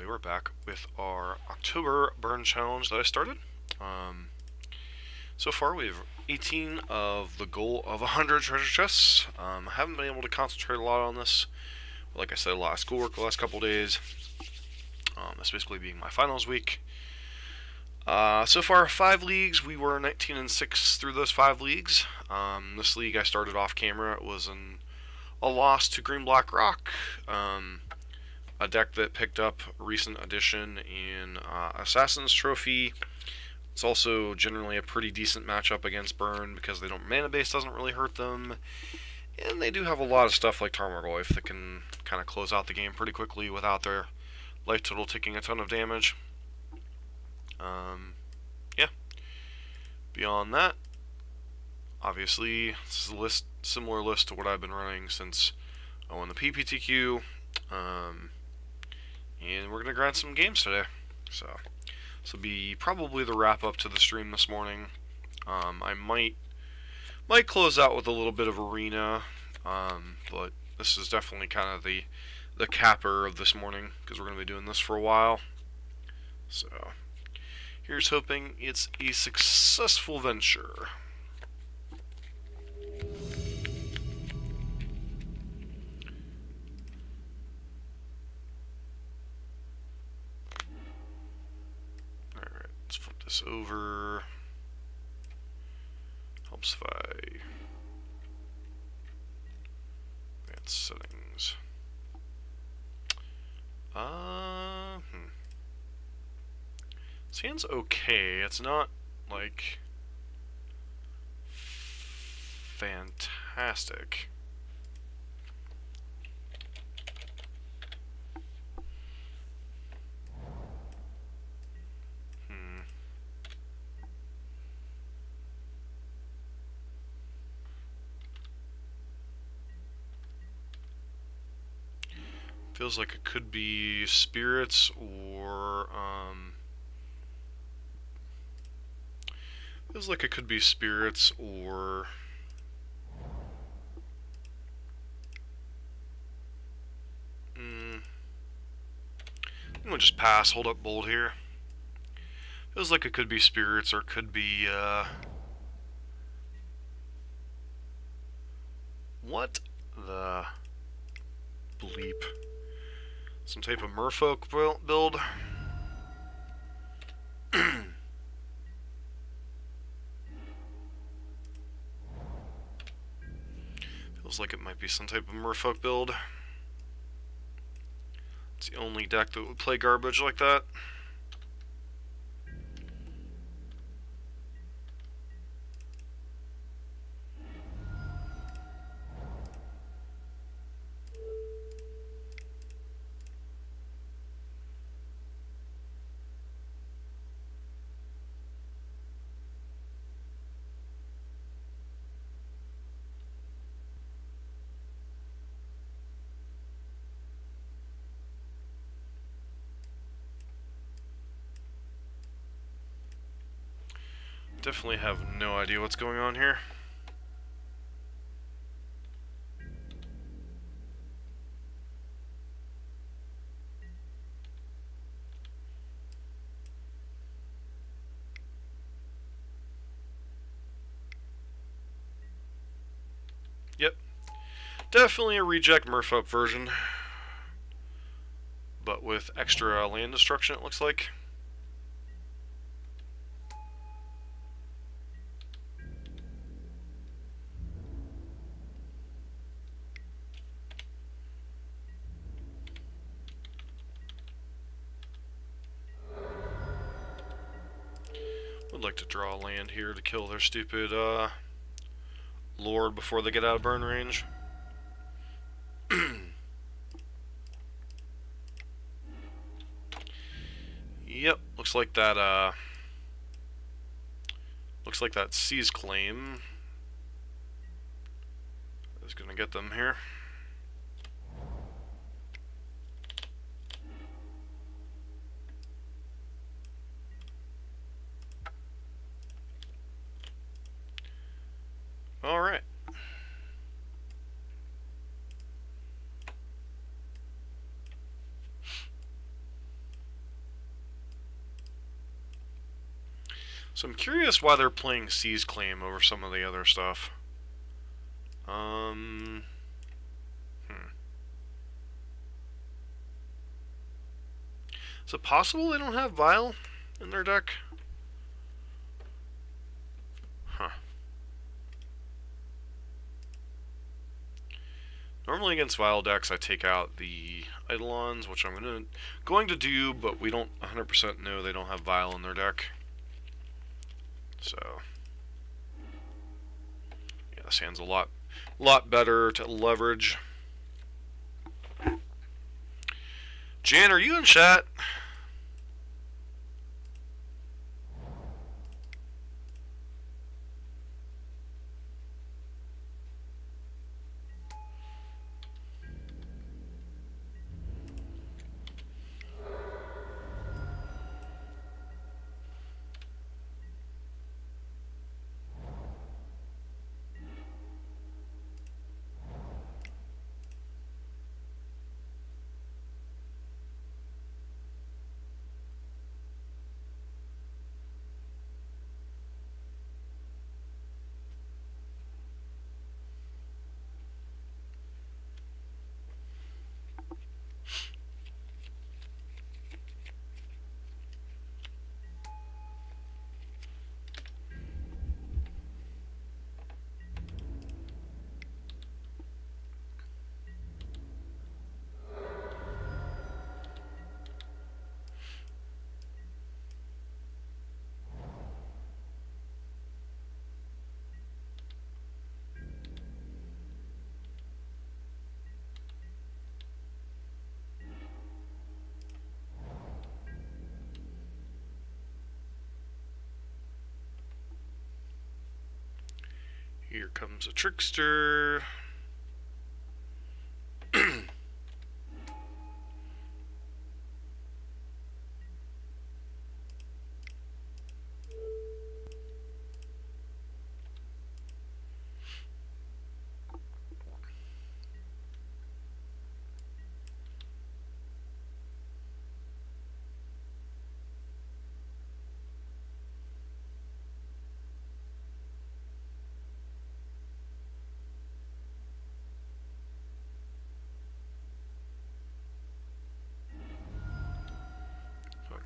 finally we're back with our October burn challenge that I started. So far we have 18 of the goal of 100 treasure chests. I haven't been able to concentrate a lot on this. But like I said, a lot of schoolwork the last couple days. This basically being my finals week. So far 5 leagues, we were 19-6 through those 5 leagues. This league I started off camera. It was a loss to Green Black Rock. A deck that picked up a recent addition in Assassin's Trophy. It's also generally a pretty decent matchup against Burn because they don't mana base doesn't really hurt them, and they do have a lot of stuff like Tarmogoyf that can kind of close out the game pretty quickly without their life total taking a ton of damage. Yeah. Beyond that, obviously this is a similar list to what I've been running since I won the PPTQ. And we're going to grind some games today. So this will be probably the wrap up to the stream this morning. I might close out with a little bit of arena, but this is definitely kind of the capper of this morning because we're going to be doing this for a while. So here's hoping it's a successful venture. This over. Helps if I advance settings. This hand's okay. It's not like fantastic. Feels like it could be spirits or feels like it could be spirits or I'm gonna just pass, hold up bold here. Feels like it could be spirits or could be what the bleep? Some type of merfolk build. Feels like it might be some type of merfolk build. It's the only deck that would play garbage like that. Definitely have no idea what's going on here. Yep. Definitely a reject merfolk version, but with extra land destruction, it looks like. Would like to draw land here to kill their stupid lord before they get out of burn range. Yep, looks like that seize claim is gonna get them here. All right. So I'm curious why they're playing Seize Claim over some of the other stuff. Is it possible they don't have Vile in their deck? Huh. Normally against Vile decks I take out the Eidolons, which I'm going to do, but we don't 100% know they don't have Vile in their deck. So yeah, this hand's a lot better to leverage. Jan, are you in chat? Here comes a trickster.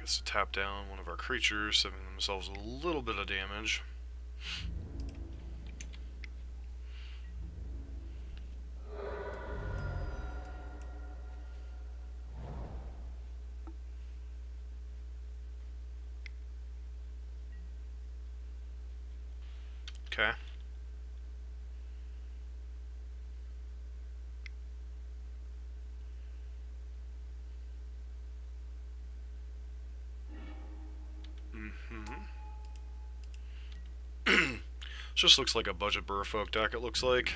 To tap down one of our creatures, saving themselves a little bit of damage. Okay. Just looks like a budget Burrowfolk deck, it looks like.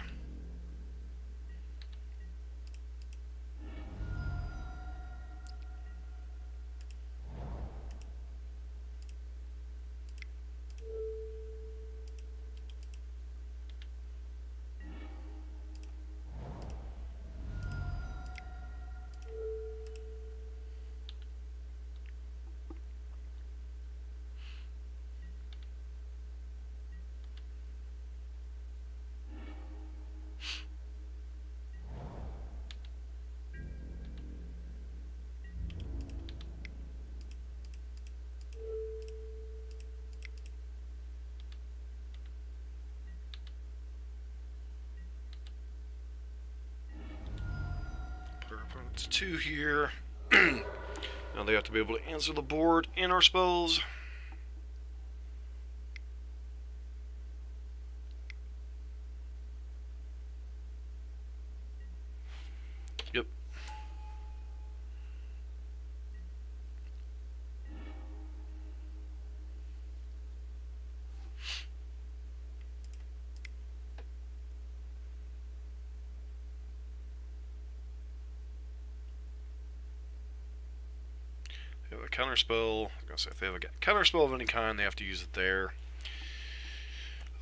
Opponent's 2 here. Now they have to be able to answer the board and our spells. Yep. They have a counterspell. I'm gonna say if they have a counterspell of any kind, they have to use it there.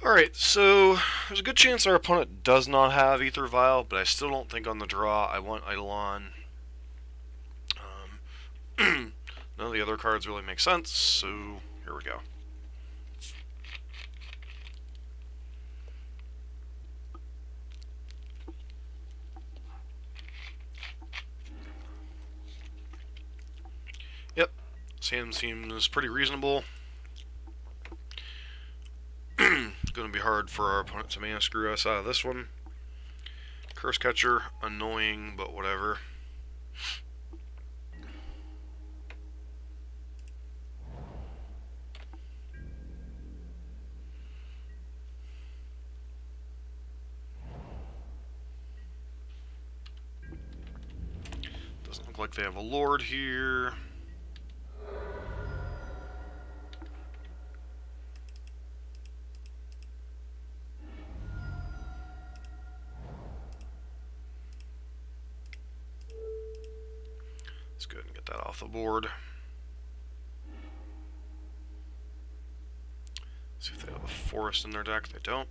Alright, so there's a good chance our opponent does not have Ether Vial, but I still don't think on the draw I want Eidolon. None of the other cards really make sense, so here we go. Yep, Sam seems pretty reasonable. Going to be hard for our opponent to mana screw us out of this one. Curse Catcher, annoying, but whatever. Doesn't look like they have a Lord here. Let's go ahead and get that off the board. See if they have a Forest in their deck. They don't.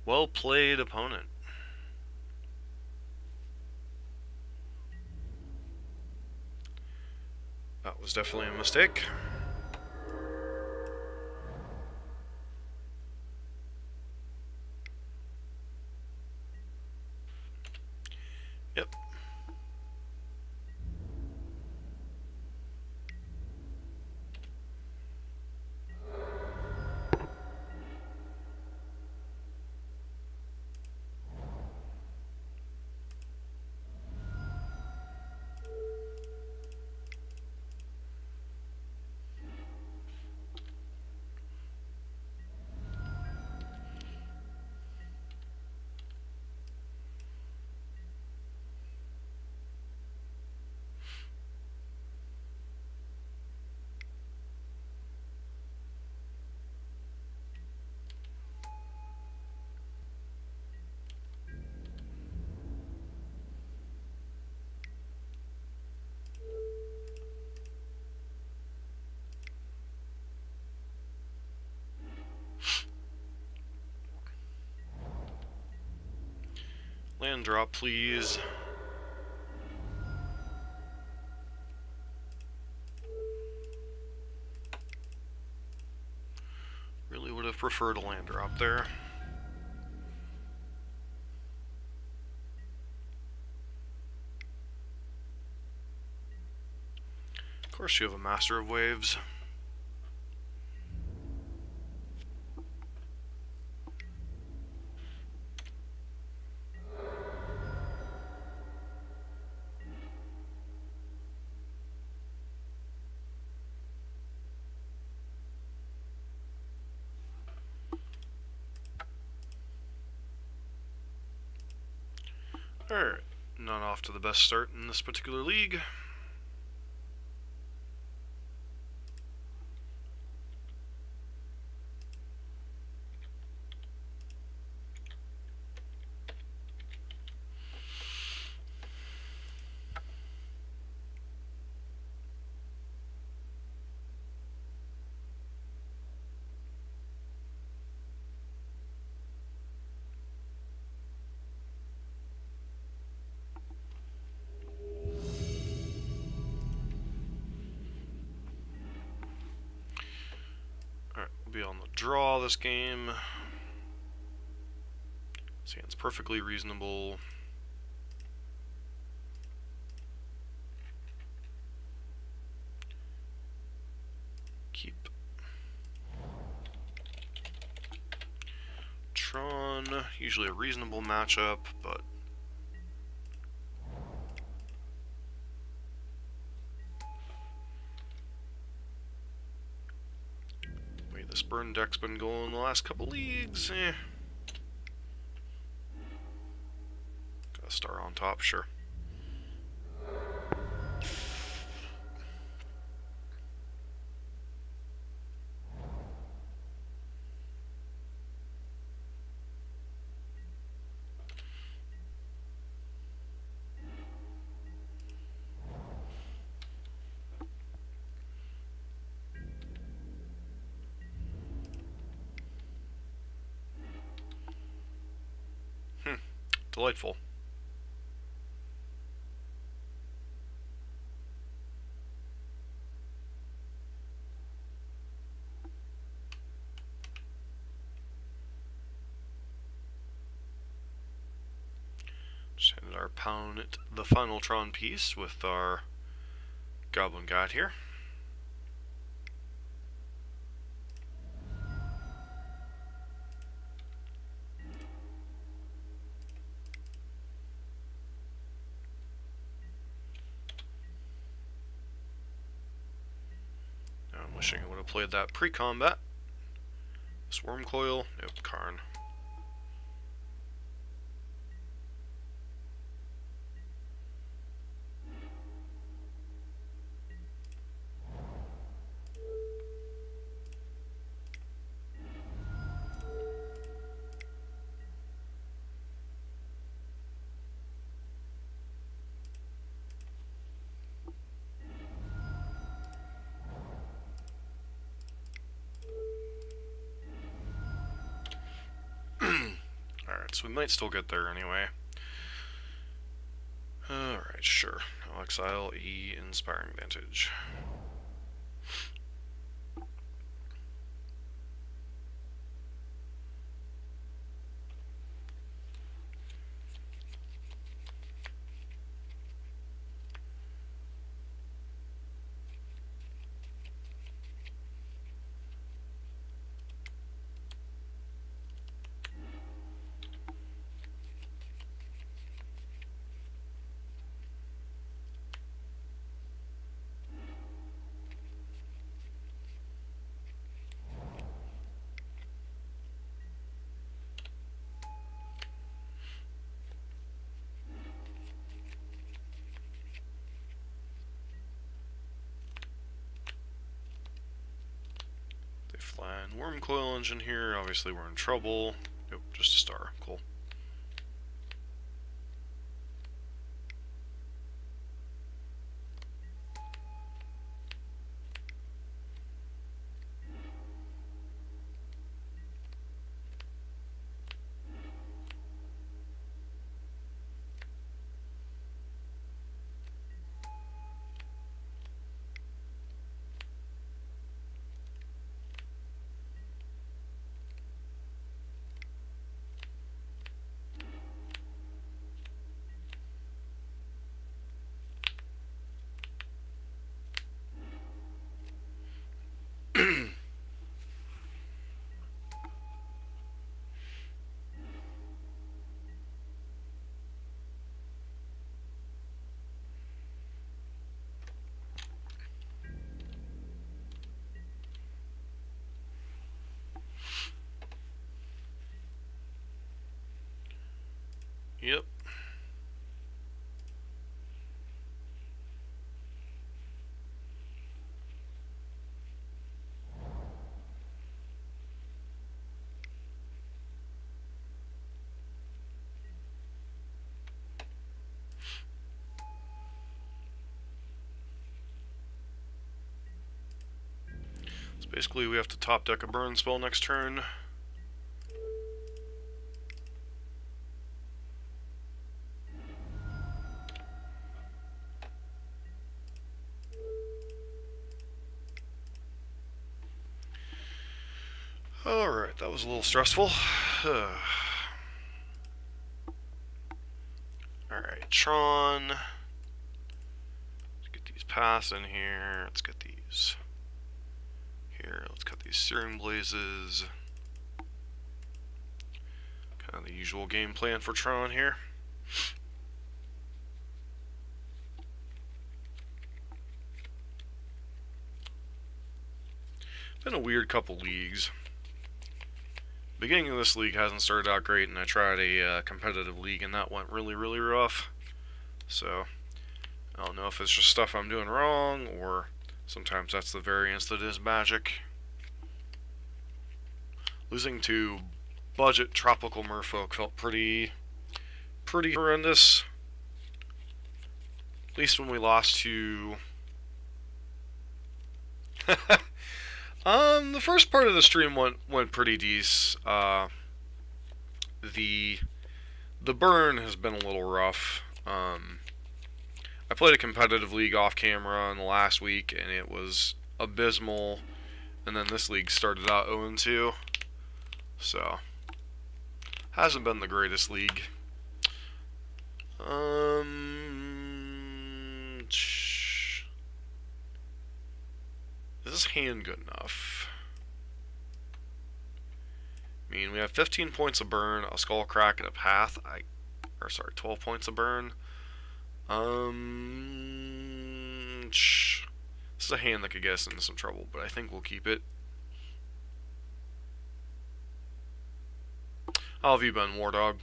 Well played, opponent. That was definitely a mistake. Yep. Land drop, please. Really would have preferred a land drop there. Of course you have a Master of Waves. Alright, not off to the best start in this particular league. Alright, we'll be on the draw this game. Seems perfectly reasonable. Keep. Tron, usually a reasonable matchup, but the way this burn deck's been going the last couple leagues, Got a star on top, sure. Delightful. our the final Tron piece with our Goblin God here. Now I'm wishing I would have played that pre-combat. Swarm Coil, nope, Karn. Alright, so we might still get there anyway. Alright, sure. I'll exile E, Inspiring Vantage. Flying Worm Coil Engine here. Obviously we're in trouble. Nope, just a star. Cool. Yep. So basically we have to top deck a burn spell next turn. Alright, that was a little stressful. Alright, Tron. Let's get these paths in here. Let's get these here. Let's cut these Searing Blazes. Kind of the usual game plan for Tron here. Been a weird couple leagues. Beginning of this league hasn't started out great, and I tried a competitive league, and that went really, really rough. So, I don't know if it's just stuff I'm doing wrong, or sometimes that's the variance that is Magic. Losing to budget Tropical Merfolk felt pretty horrendous. At least when we lost to... the first part of the stream went pretty decent. The burn has been a little rough. I played a competitive league off camera in the last week, and it was abysmal. And then this league started out 0-2, so hasn't been the greatest league. Is this hand good enough? I mean, we have 15 points of burn, a skull crack, and a path. 12 points of burn. This is a hand that could get us into some trouble, but I think we'll keep it. How have you been, War Dog?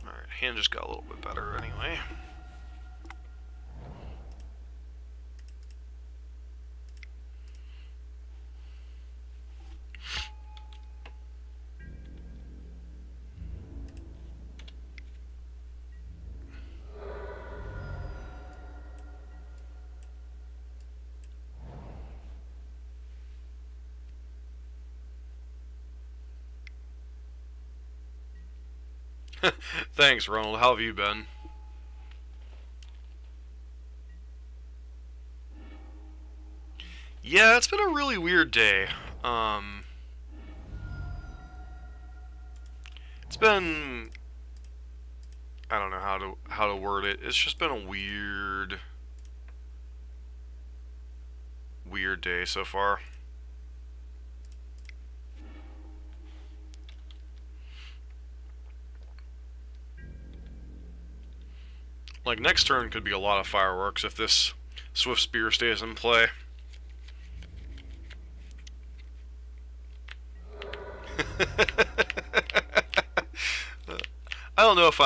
Alright, hand just got a little bit better anyway. Thanks, Ronald. How have you been? Yeah, it's been a really weird day. It's been, I don't know how to word it. It's just been a weird day so far. Like, next turn could be a lot of fireworks if this Swift Spear stays in play. I don't know if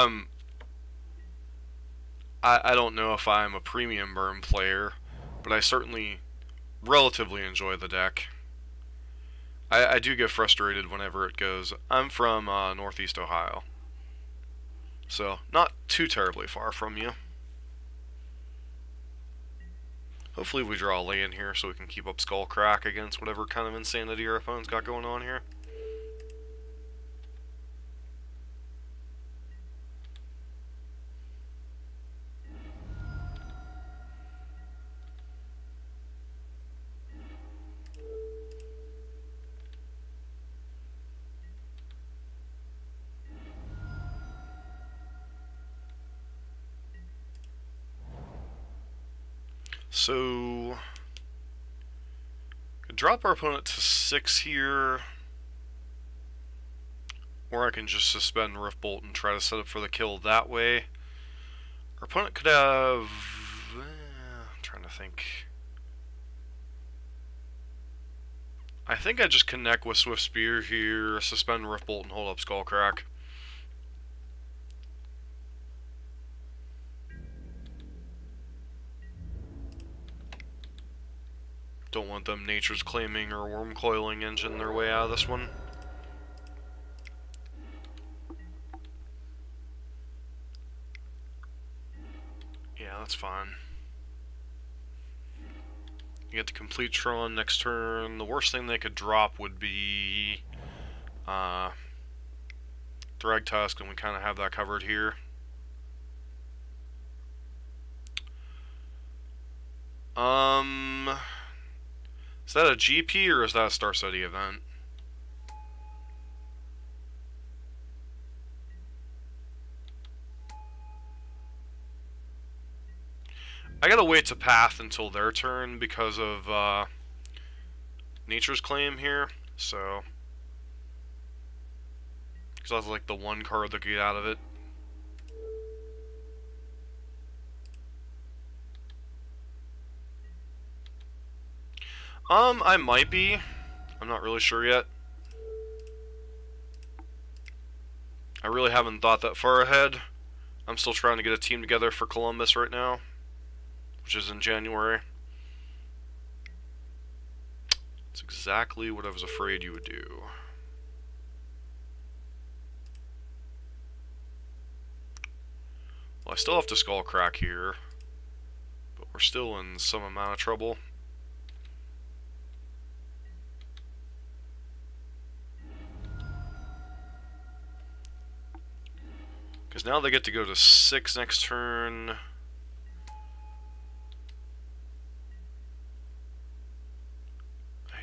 I don't know if I'm a premium burn player, but I certainly relatively enjoy the deck. I do get frustrated whenever it goes. I'm from Northeast Ohio, so not too terribly far from you. Hopefully we draw a lay-in here so we can keep up Skull Crack against whatever kind of insanity our opponent's got going on here. So, I could drop our opponent to 6 here, or I can just suspend Rift Bolt and try to set up for the kill that way. Our opponent could have, I'm trying to think. I think I just connect with Swift Spear here, suspend Rift Bolt, and hold up Skull Crack. Don't want them Nature's Claiming or Worm Coiling engine their way out of this one. Yeah, that's fine. You get the complete Tron next turn. The worst thing they could drop would be Drag Tusk, and we kind of have that covered here. Is that a GP or is that a Star Study event? I gotta wait to path until their turn because of Nature's Claim here, so because that's like the one card that could get out of it. I might be. I'm not really sure yet. I really haven't thought that far ahead. I'm still trying to get a team together for Columbus right now, which is in January. It's exactly what I was afraid you would do. Well, I still have to Skull Crack here, but we're still in some amount of trouble. Because now they get to go to 6 next turn.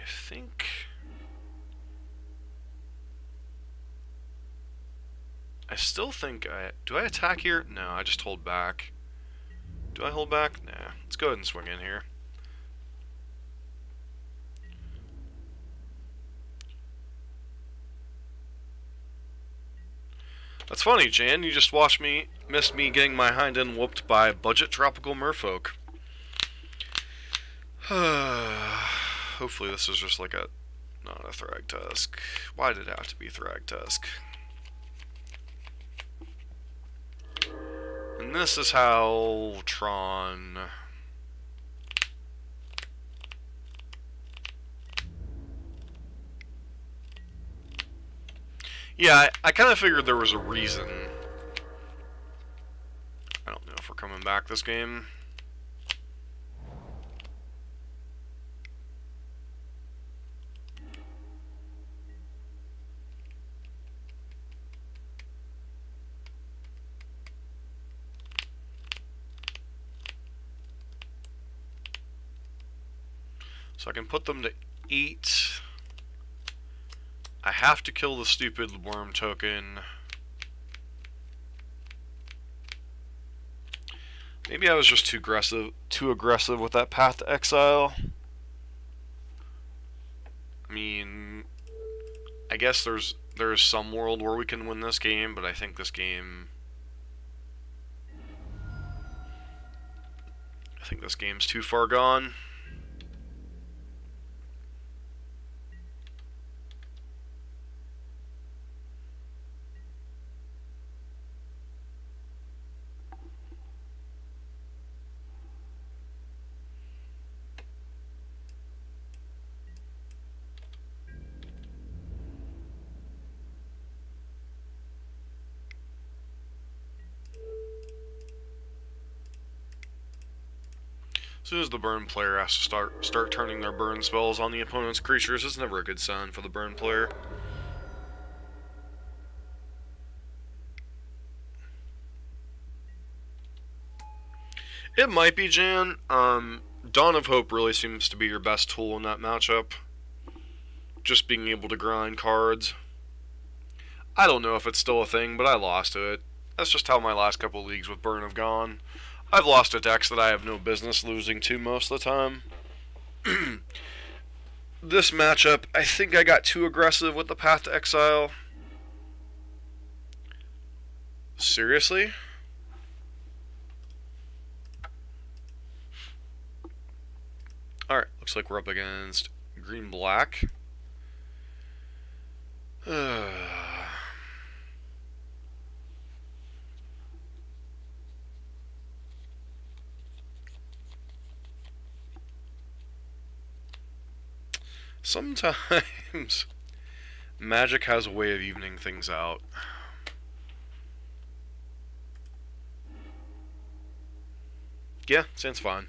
think... I still think do I attack here? No, I just hold back. Do I hold back? Nah. Let's go ahead and swing in here. That's funny, Jan. You just missed me getting my hind end whooped by budget tropical merfolk. Hopefully this is just like not a Thragtusk. Why did it have to be Thragtusk? And this is how Tron... Yeah, I kind of figured there was a reason. I don't know if we're coming back this game. So I can put them to 8. I have to kill the stupid worm token. Maybe I was just too aggressive with that Path to Exile. I mean, I guess there's some world where we can win this game, but I think this game... I think this game's too far gone. As soon as the burn player has to start turning their burn spells on the opponent's creatures, it's never a good sign for the burn player. It might be, Jan. Dawn of Hope really seems to be your best tool in that matchup. Just being able to grind cards. I don't know if it's still a thing, but I lost to it. That's just how my last couple leagues with Burn have gone. I've lost to decks that I have no business losing to most of the time. This matchup, I think I got too aggressive with the Path to Exile. Seriously? Alright, looks like we're up against green-black. Sometimes Magic has a way of evening things out. Yeah, sounds fine.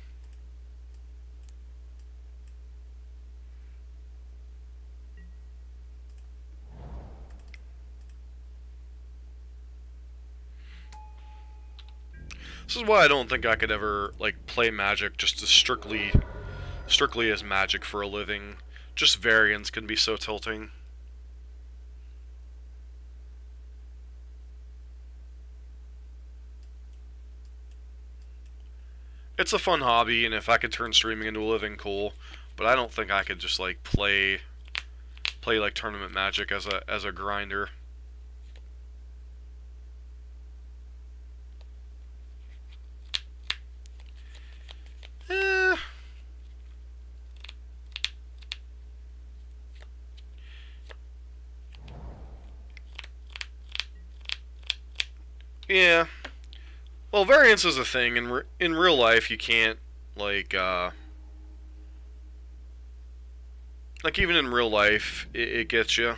This is why I don't think I could ever like play Magic just as strictly as Magic for a living. Just variants can be so tilting. It's a fun hobby, and if I could turn streaming into a living, cool. But I don't think I could just like play like tournament Magic as a grinder. Yeah. Well, variance is a thing. In real life, you can't, like even in real life, it gets you.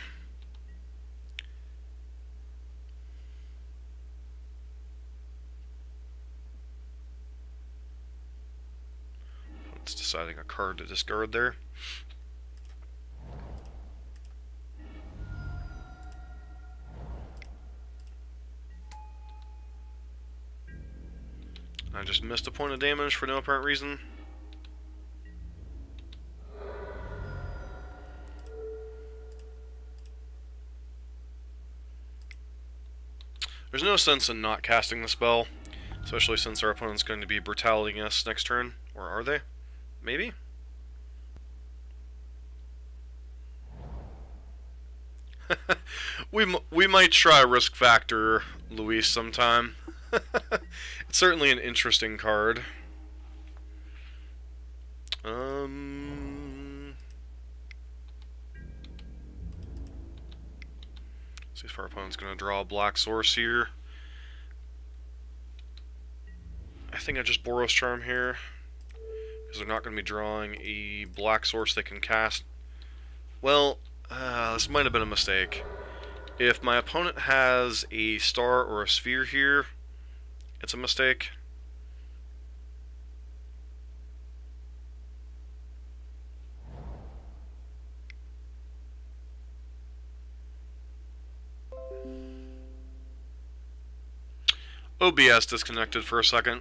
It's deciding a card to discard there. I just missed a point of damage for no apparent reason. There's no sense in not casting the spell, especially since our opponent's going to be brutalitying us next turn. Or are they? Maybe? we might try Risk Factor Luis sometime. It's certainly an interesting card. See if our opponent's going to draw a black source here. I think I just Boros Charm here, because they're not going to be drawing a black source they can cast. Well, this might have been a mistake. If my opponent has a star or a sphere here, it's a mistake. OBS disconnected for a second.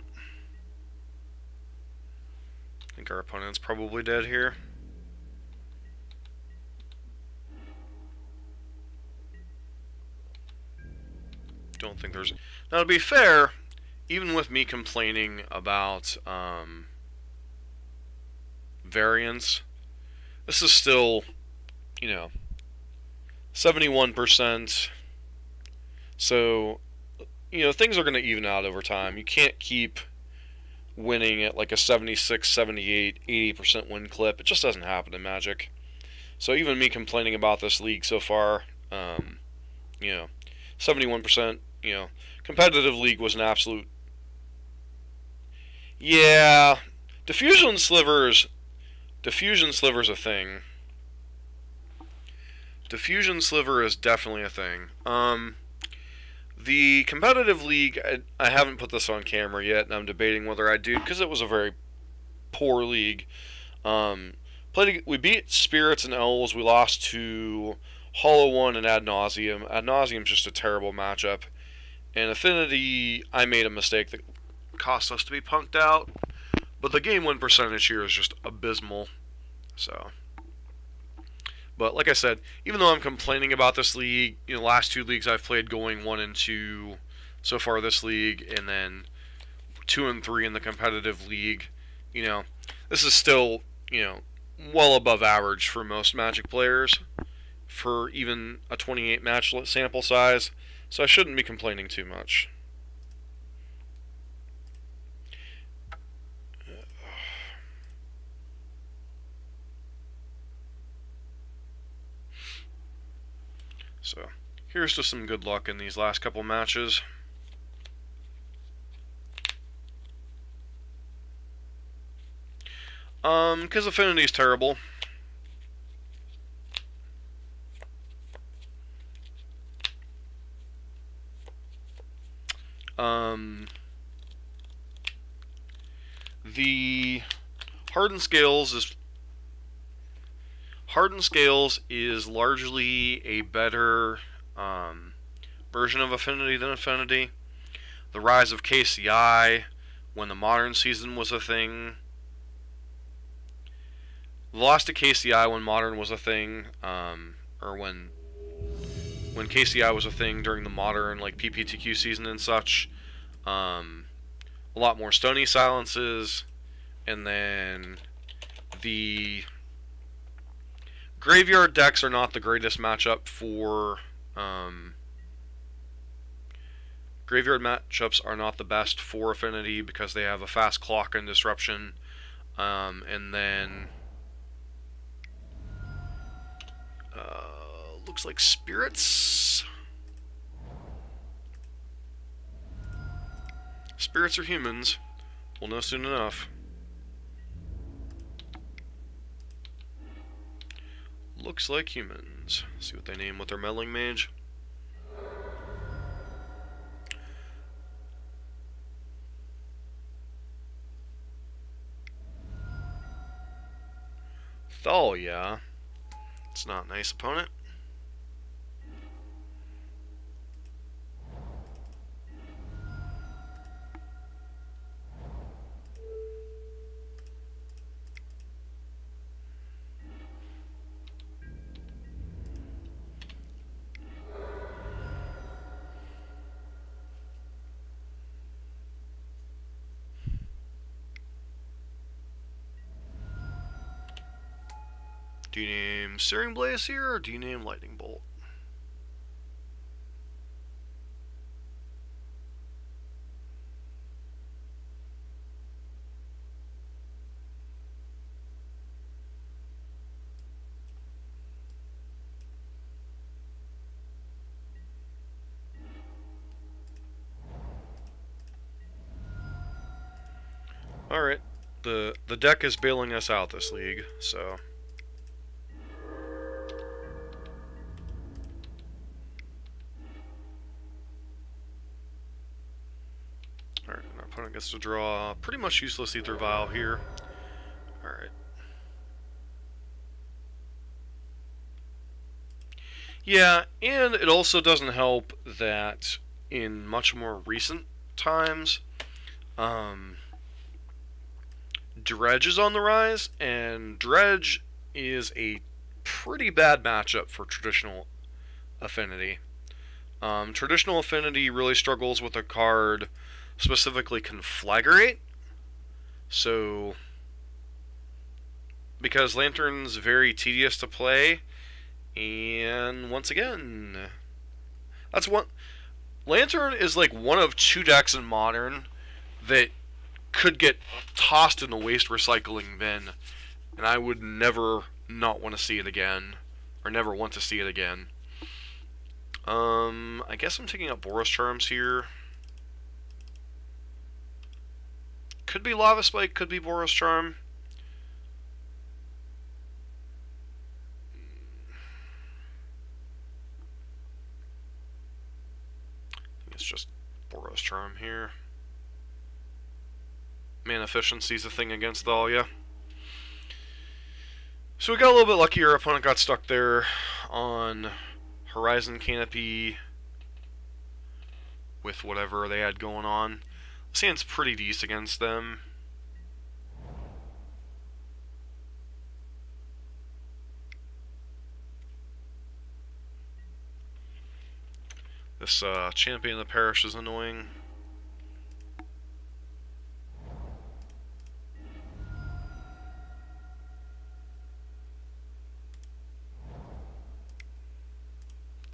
I think our opponent's probably dead here. Don't think there's... Now, to be fair, even with me complaining about variance, this is still, 71%. So, things are going to even out over time. You can't keep winning at like a 76, 78, 80% win clip. It just doesn't happen in Magic. So even me complaining about this league so far, 71%, competitive league was an absolute... Yeah, Diffusion Sliver's a thing. Diffusion Sliver is definitely a thing. The competitive league, I haven't put this on camera yet, and I'm debating whether I do, because it was a very poor league. We beat Spirits and Elves, we lost to Hollow One and Ad Nauseam. Ad Nauseam's just a terrible matchup. And Affinity, I made a mistake that cost us to be punked out, but the game win percentage here is just abysmal. So... But like I said, even though I'm complaining about this league, the last two leagues I've played going 1 and 2 so far this league, and then 2 and 3 in the competitive league, this is still, well above average for most Magic players for even a 28 match sample size, so I shouldn't be complaining too much. So, here's to some good luck in these last couple matches. Because Affinity's terrible. The Hardened Scales is largely a better version of Affinity than Affinity. The rise of KCI, when the Modern season was a thing. The loss to KCI when Modern was a thing, or when KCI was a thing during the Modern, like PPTQ season and such. A lot more Stony Silences, and then the Graveyard decks are not the greatest matchup for... Graveyard matchups are not the best for Affinity because they have a fast clock and disruption. And then... looks like Spirits. Spirits are humans. We'll know soon enough. Looks like humans. See what they name with their meddling mage. Thalia. It's not a nice opponent. Do you name Searing Blaze here, or do you name Lightning Bolt? Alright, the deck is bailing us out this league, so... Alright, our opponent gets to draw a pretty much useless Ether Vial here. Alright. Yeah, and it also doesn't help that in much more recent times, Dredge is on the rise, and Dredge is a pretty bad matchup for traditional Affinity. Traditional Affinity really struggles with a card, specifically Conflagrate. So, because Lantern's very tedious to play, and once again, that's one. Lantern is like one of two decks in Modern that could get tossed in the waste recycling bin, and I would never not want to see it again, or never want to see it again. I guess I'm taking up Boros Charms here. Could be Lava Spike, could be Boros Charm. I think it's just Boros Charm here. Mana efficiency's a thing against Thalia. So we got a little bit lucky. Our opponent got stuck there on Horizon Canopy with whatever they had going on. This hand's pretty decent against them. This Champion of the Parish is annoying.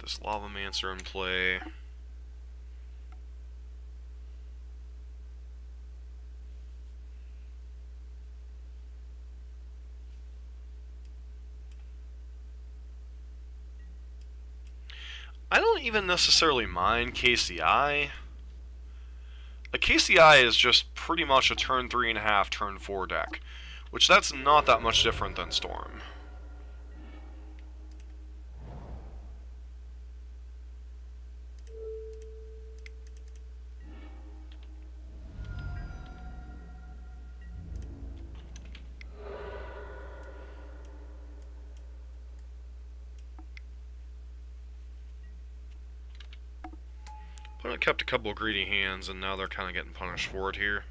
This Lavamancer in play. I don't even necessarily mind KCI. A KCI is just pretty much a turn 3.5, turn 4 deck, which that's not that much different than Storm. Opponent kept a couple of greedy hands, and now they're kind of getting punished for it here.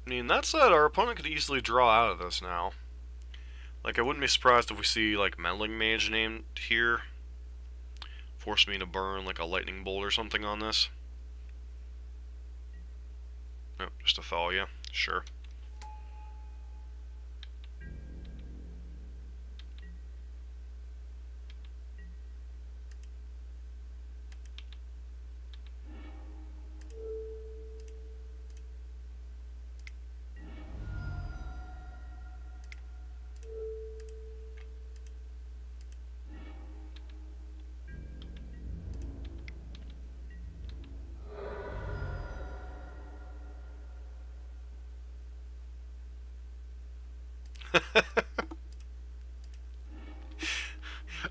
I mean, that said, our opponent could easily draw out of this now. Like, I wouldn't be surprised if we see, like, Meddling Mage named here. Force me to burn, like, a Lightning Bolt or something on this. Nope, just a Thalia. Sure.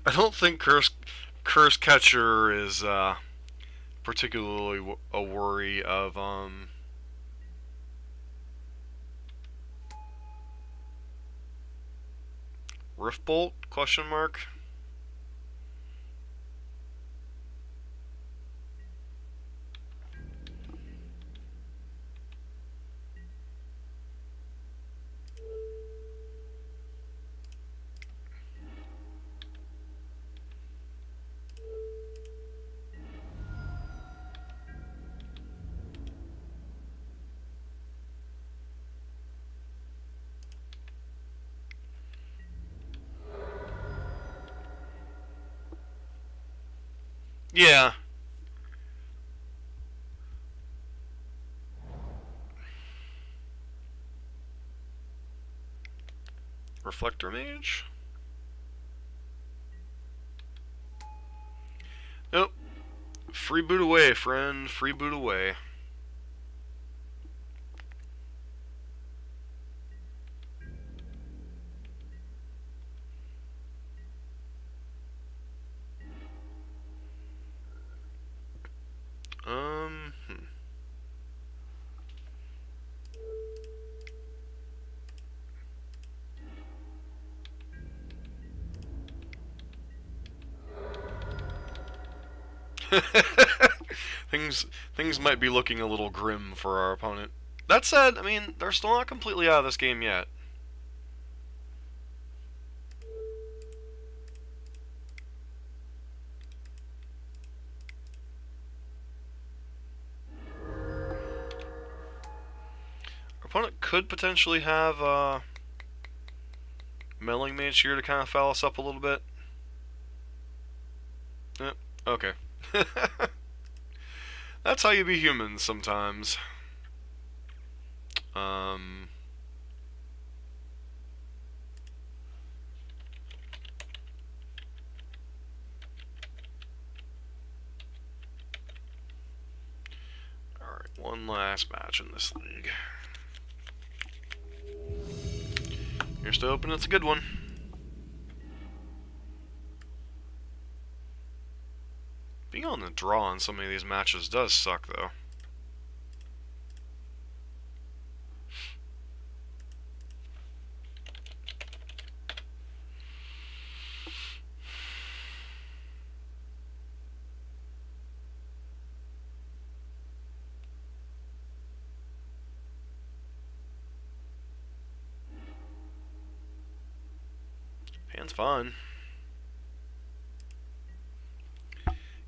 I don't think Curse Catcher is particularly a worry of Rift Bolt? Question mark. Yeah. Reflector Mage? Nope. Free boot away, friend. Free boot away. Hmm. things might be looking a little grim for our opponent. That said, I mean, they're still not completely out of this game yet. Our opponent could potentially have Meddling Mage here to kind of foul us up a little bit. Yep, okay. That's how you be human sometimes. Alright, one last match in this league. Here's to hoping it's a good one. Being on the draw in so many of these matches does suck, though. Hand's fine.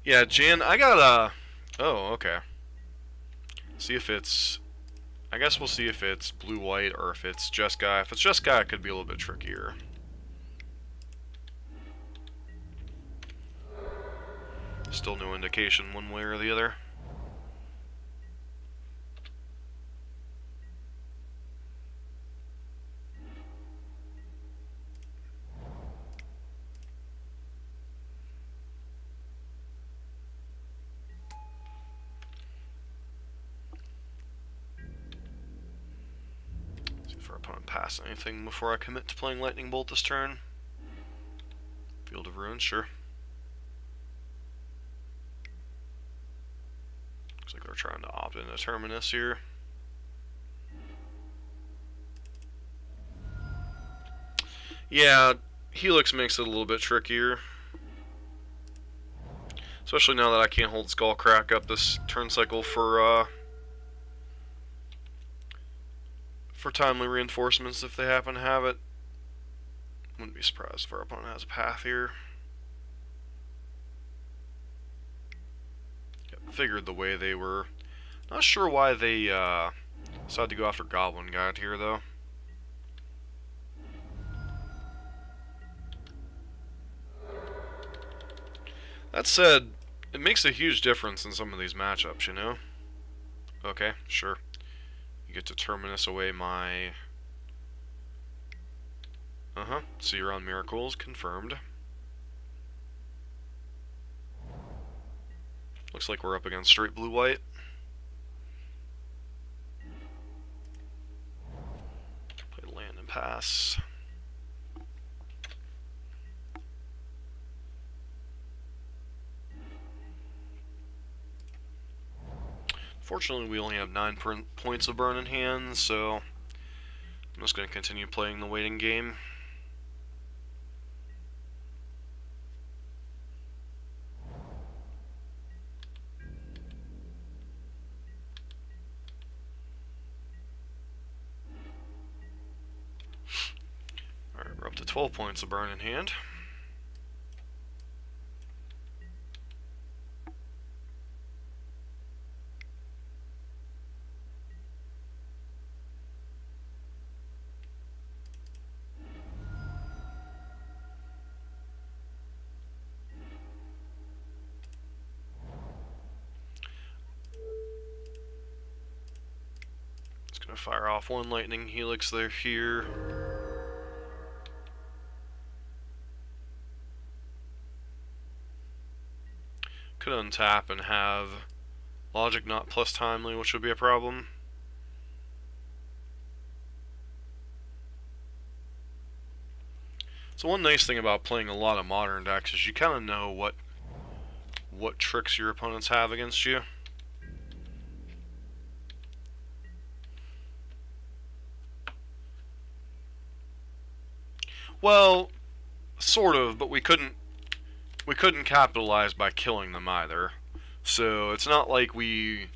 Yeah, Jan, I got a... Oh, okay. See if it's... I guess we'll see if it's blue-white or if it's just guy. If it's just guy, it could be a little bit trickier. Still no indication one way or the other. For opponent pass anything before I commit to playing Lightning Bolt this turn. Field of Ruin, sure. Looks like they're trying to opt into Terminus here. Yeah, Helix makes it a little bit trickier. Especially now that I can't hold Skullcrack up this turn cycle for timely reinforcements if they happen to have it. Wouldn't be surprised if our opponent has a path here. Yep, figured the way they were. Not sure why they decided to go after Goblin Guide here, though. That said, it makes a huge difference in some of these matchups, you know? Okay, sure. You get to Terminus away my... Seer on Miracles, confirmed. Looks like we're up against straight blue-white. Play land and pass. Fortunately, we only have 9 points of burn in hand, so I'm just going to continue playing the waiting game. Alright, we're up to 12 points of burn in hand. fire off one lightning helix there here. Could untap and have logic not plus timely, which would be a problem. So one nice thing about playing a lot of modern decks is you kind of know what tricks your opponents have against you. Well, sort of, but we couldn't capitalize by killing them either. So it's not like we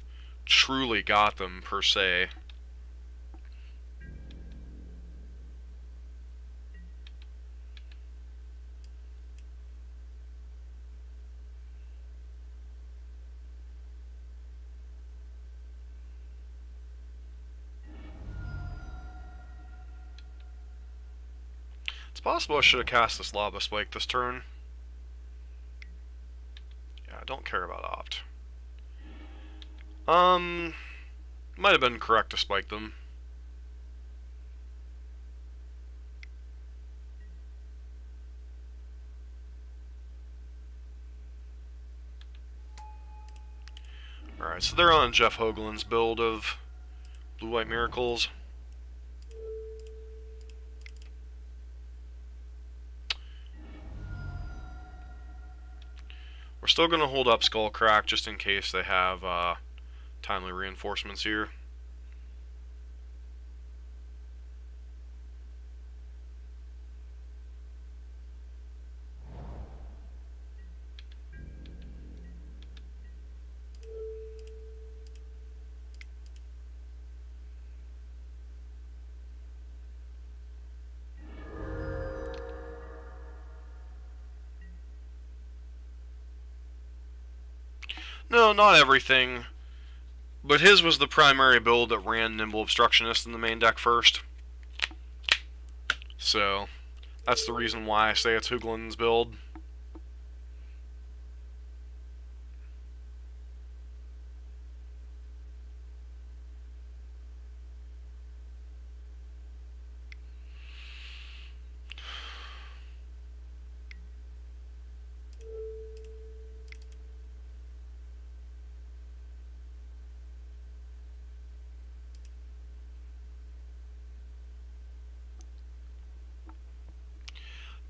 truly got them per se. It's possible I should have cast this Lava Spike this turn. Yeah, I don't care about Opt. Might have been correct to spike them. Alright, so they're on Jeff Hoagland's build of Blue-White Miracles. We're still going to hold up Skullcrack just in case they have timely reinforcements here. No, not everything. But his was the primary build that ran Nimble Obstructionist in the main deck first. So, that's the reason why I say it's Hoagland's build.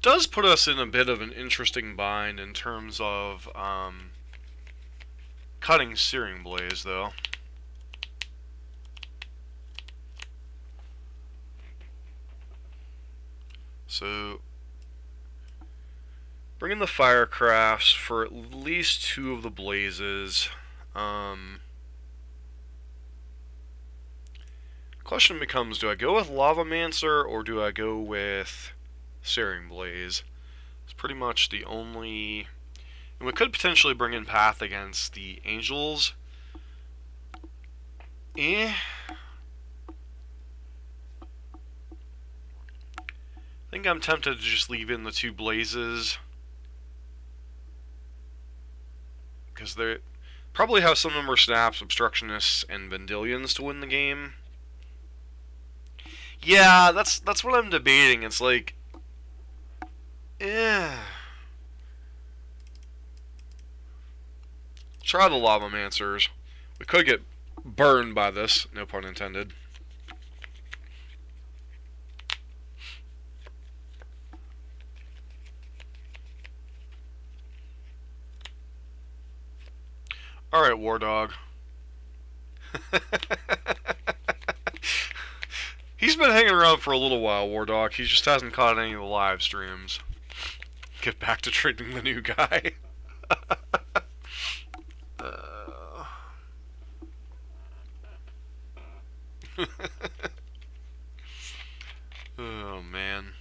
Does put us in a bit of an interesting bind in terms of cutting Searing Blaze, though. So, bring in the Firecrafts for at least 2 of the Blazes. Question becomes, do I go with Lavamancer or do I go with Searing Blaze? It's pretty much the only... And we could potentially bring in Path against the Angels. I think I'm tempted to just leave in the 2 Blazes. Because they probably have some number of Snaps, Obstructionists, and Vendilions to win the game. Yeah, that's what I'm debating. It's like... Yeah. Try the Lavamancers. We could get burned by this, no pun intended. Alright, War Dog. He's been hanging around for a little while, War Dog. He just hasn't caught any of the live streams. Get back to trading the new guy. Oh, man.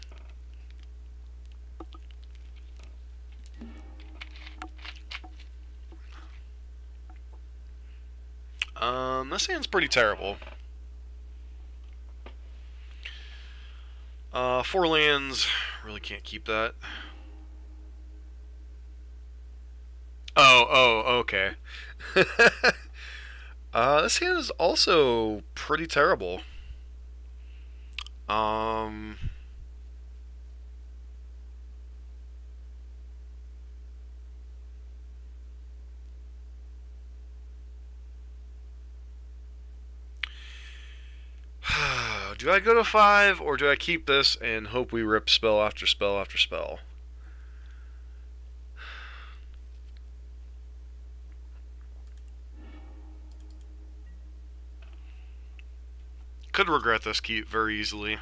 This hand's pretty terrible. 4 lands, really can't keep that. Oh, okay. This hand is also pretty terrible. Um... Do I go to 5, or do I keep this and hope we rip spell after spell after spell? Could regret this keep very easily.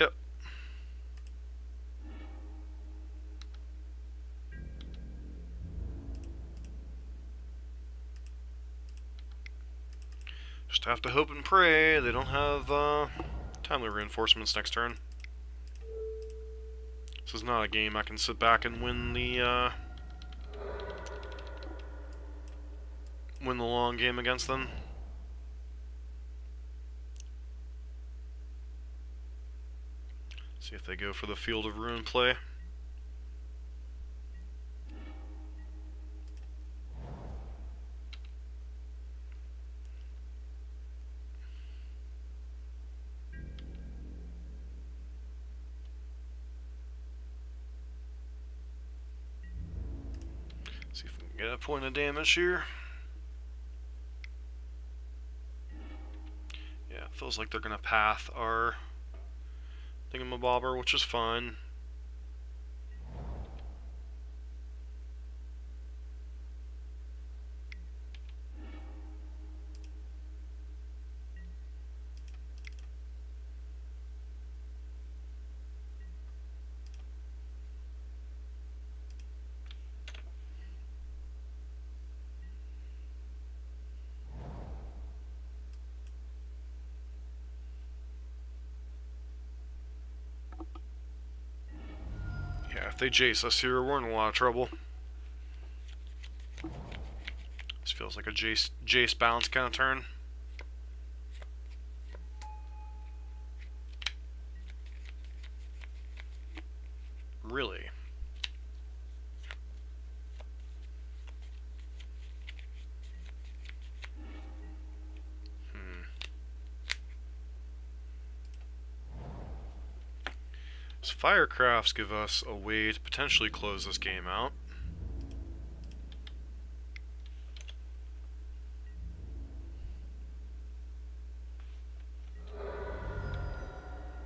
Yep. Just have to hope and pray they don't have timely reinforcements next turn. This is not a game I can sit back and win the long game against them. See if they go for the Field of Ruin play. See if we can get a point of damage here. Yeah, it feels like they're gonna path our thingamabobber, which is fine. Yeah, if they Jace us here, we're in a lot of trouble. This feels like a Jace bounce kind of turn. Really? So Firecrafts give us a way to potentially close this game out.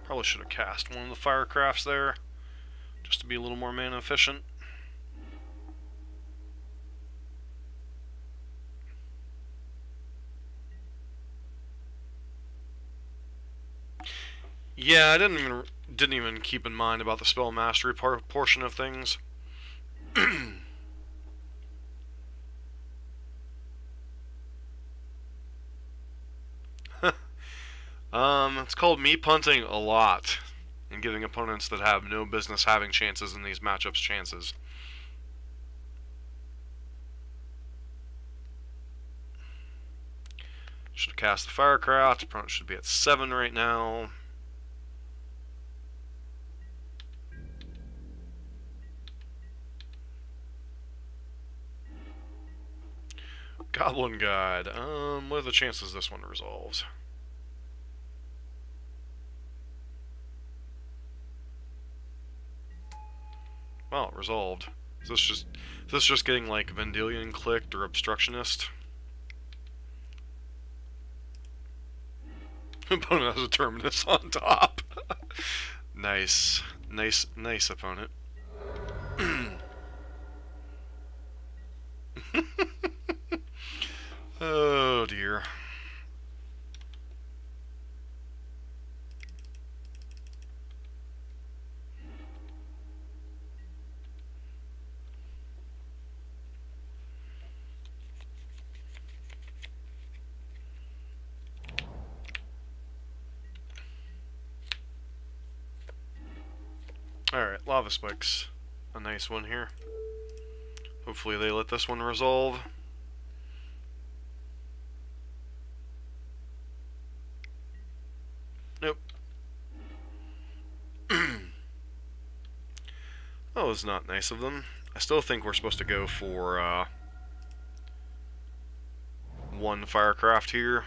Probably should have cast one of the Firecrafts there, just to be a little more mana efficient. Yeah, I didn't even keep in mind about the spell mastery portion of things. It's called me punting a lot and giving opponents that have no business having chances in these matchups chances. Should have cast the Firecraft. Opponent should be at 7 right now. Goblin Guide. What are the chances this one resolves? Well, it resolved. Is this just getting like Vendilion clicked or Obstructionist? Opponent has a Terminus on top. Nice. Nice opponent. Oh dear. Alright, Lava Spike's a nice one here. Hopefully they let this one resolve. Nope. That was not nice of them. I still think we're supposed to go for one Firecraft here.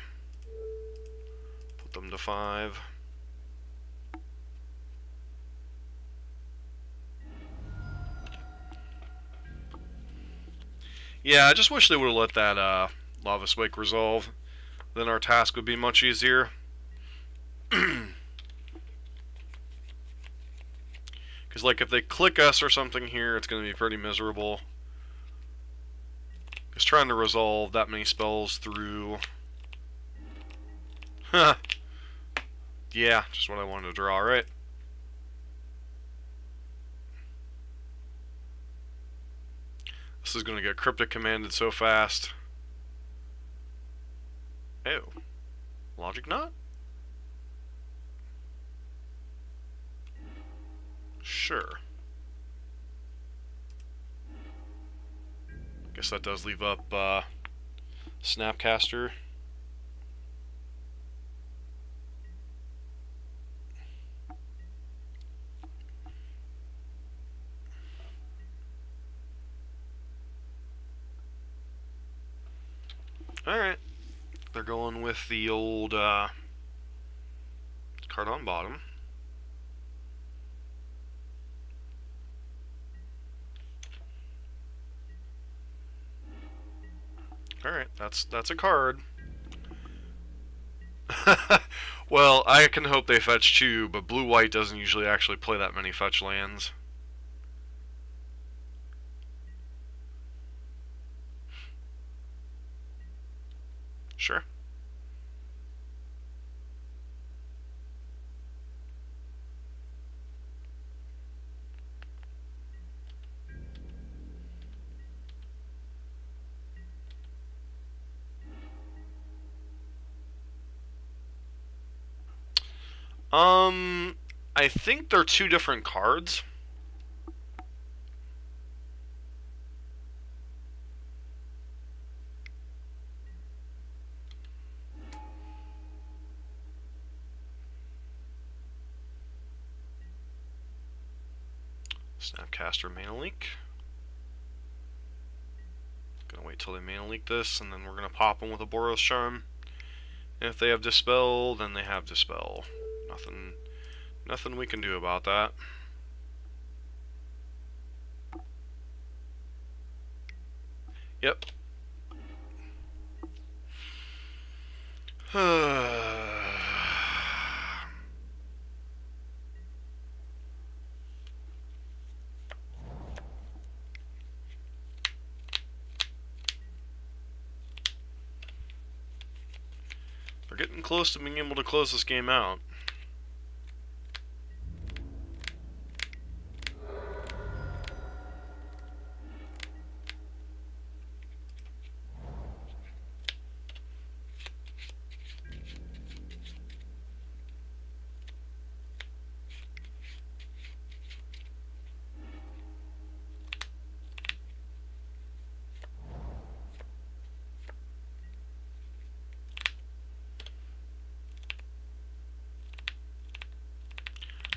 Put them to 5. Yeah, I just wish they would have let that Lava Spike resolve. Then our task would be much easier. Because, like, if they click us or something here, it's going to be pretty miserable. Just trying to resolve that many spells through... Huh. Yeah, just what I wanted to draw, right? This is going to get Cryptic commanded so fast. Oh. Logic Knot? Sure. Guess that does leave up Snapcaster. Alright. They're going with the old card on bottom. Alright, that's a card. Well, I can hope they fetch 2, but blue-white doesn't usually actually play that many fetch lands. Sure. I think they're 2 different cards. Snapcaster Mana Leak. Gonna wait till they Mana Leak this, and then we're gonna pop them with a Boros Charm. And if they have Dispel, then they have Dispel. Nothing we can do about that. Yep. We're getting close to being able to close this game out.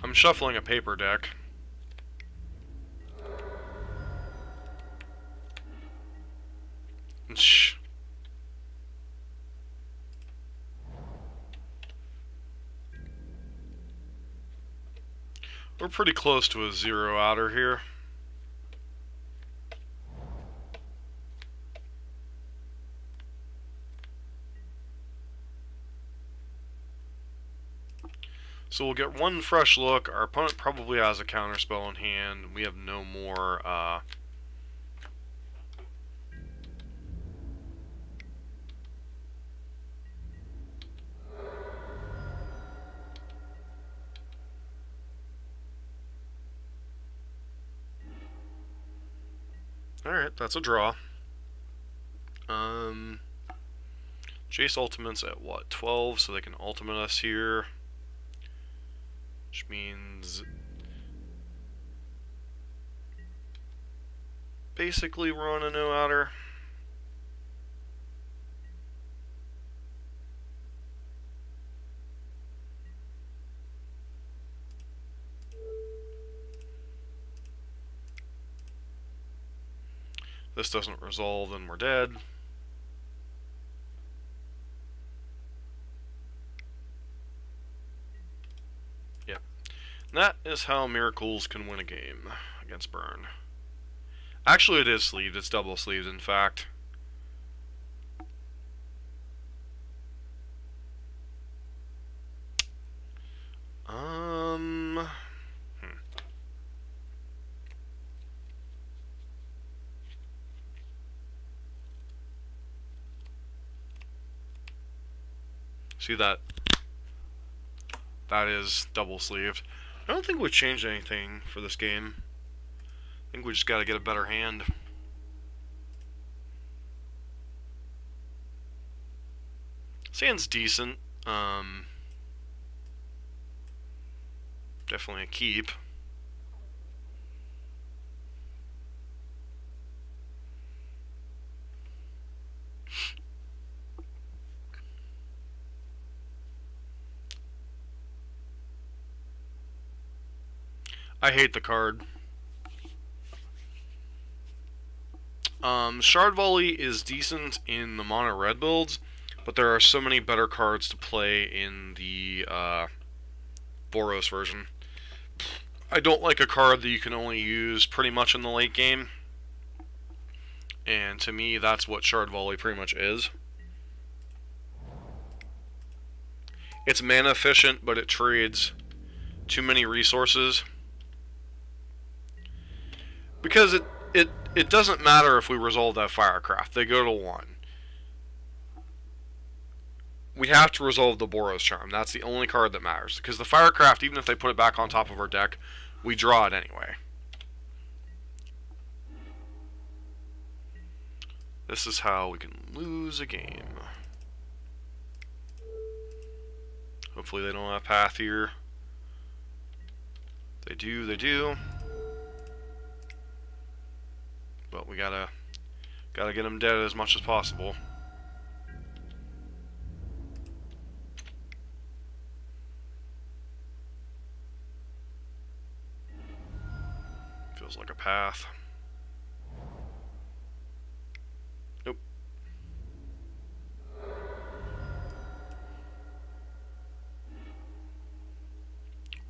I'm shuffling a paper deck. Shh. We're pretty close to a 0-outer here. So we'll get one fresh look. Our opponent probably has a counterspell in hand. We have no more Alright, that's a draw. Jace ultimates at what? 12, so they can ultimate us here. Which means basically run a no-outer. This doesn't resolve, then we're dead. Yep. And that is how Miracles can win a game against Burn. Actually, it is sleeved. It's double sleeved, in fact. See that? That is double sleeved. I don't think we changed anything for this game. I think we just gotta get a better hand. Sand's decent. Definitely a keep. I hate the card. Shard Volley is decent in the mono red builds, but there are so many better cards to play in the Boros version. I don't like a card that you can only use pretty much in the late game, and to me that's what Shard Volley pretty much is. It's mana efficient, but it trades too many resources. Because it doesn't matter if we resolve that Firecraft. They go to 1. We have to resolve the Boros Charm. That's the only card that matters. Because the Firecraft, even if they put it back on top of our deck, we draw it anyway. This is how we can lose a game. Hopefully they don't have path here. They do, they do. But we gotta get them dead as much as possible. Feels like a path. Nope.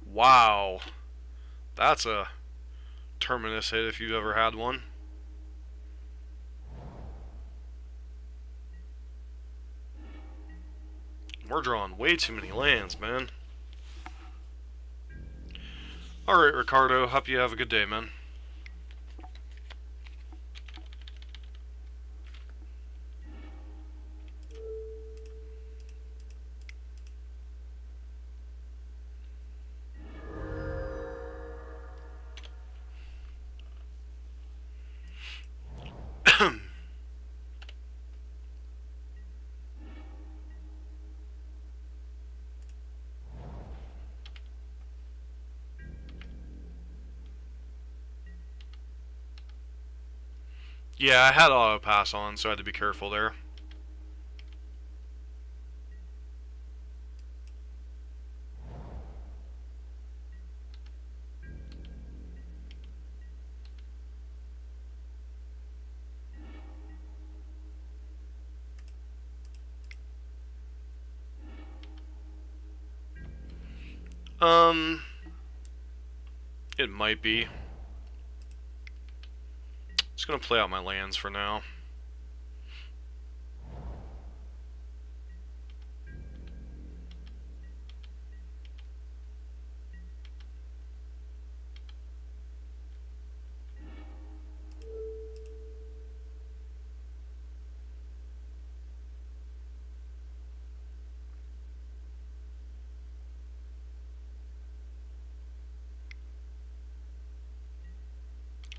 Wow. That's a Terminus hit if you've ever had one. We're drawing way too many lands, man. Alright, Ricardo. Hope you have a good day, man. Yeah, I had auto pass on, so I had to be careful there. It might be. Just gonna play out my lands for now.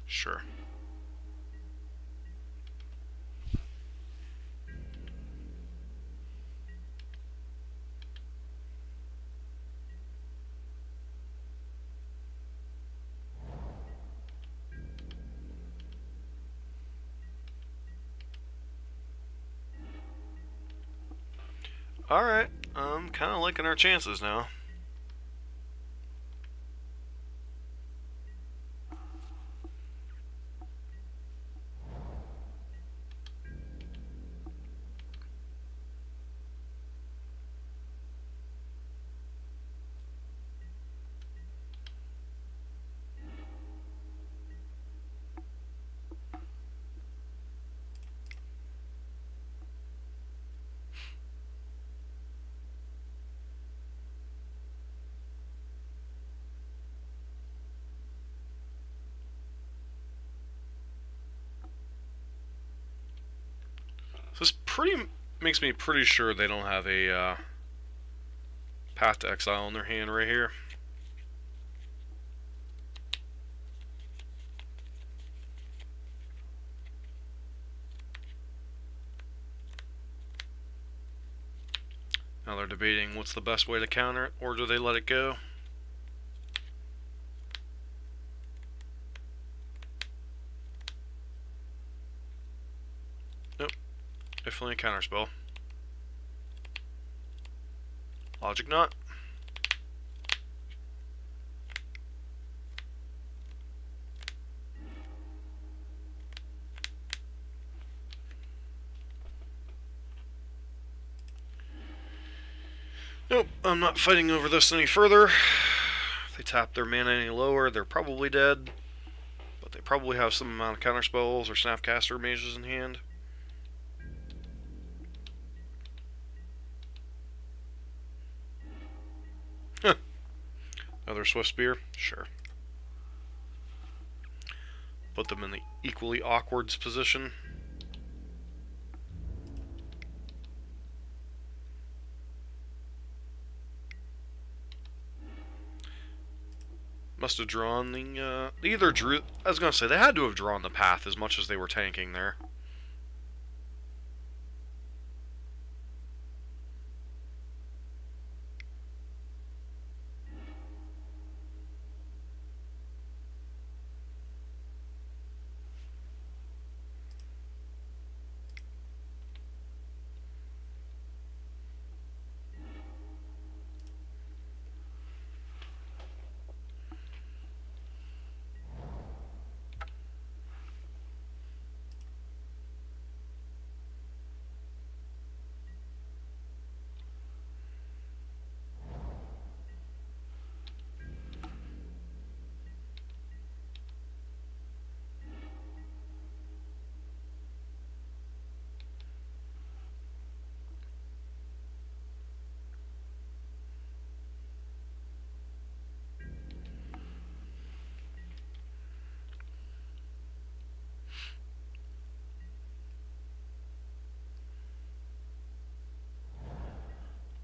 Sure. Alright, I'm kind of liking our chances now. So this makes me pretty sure they don't have a Path to Exile in their hand right here. Now they're debating what's the best way to counter it, or do they let it go? Nope. Definitely a counterspell. Logic not. Nope, I'm not fighting over this any further. If they tap their mana any lower, they're probably dead. But they probably have some amount of counterspells or Snapcaster mages in hand. Huh. Another Swift Spear? Sure. Put them in the equally awkward position. Must have drawn the, they either drew, I was gonna say, they had to have drawn the path as much as they were tanking there.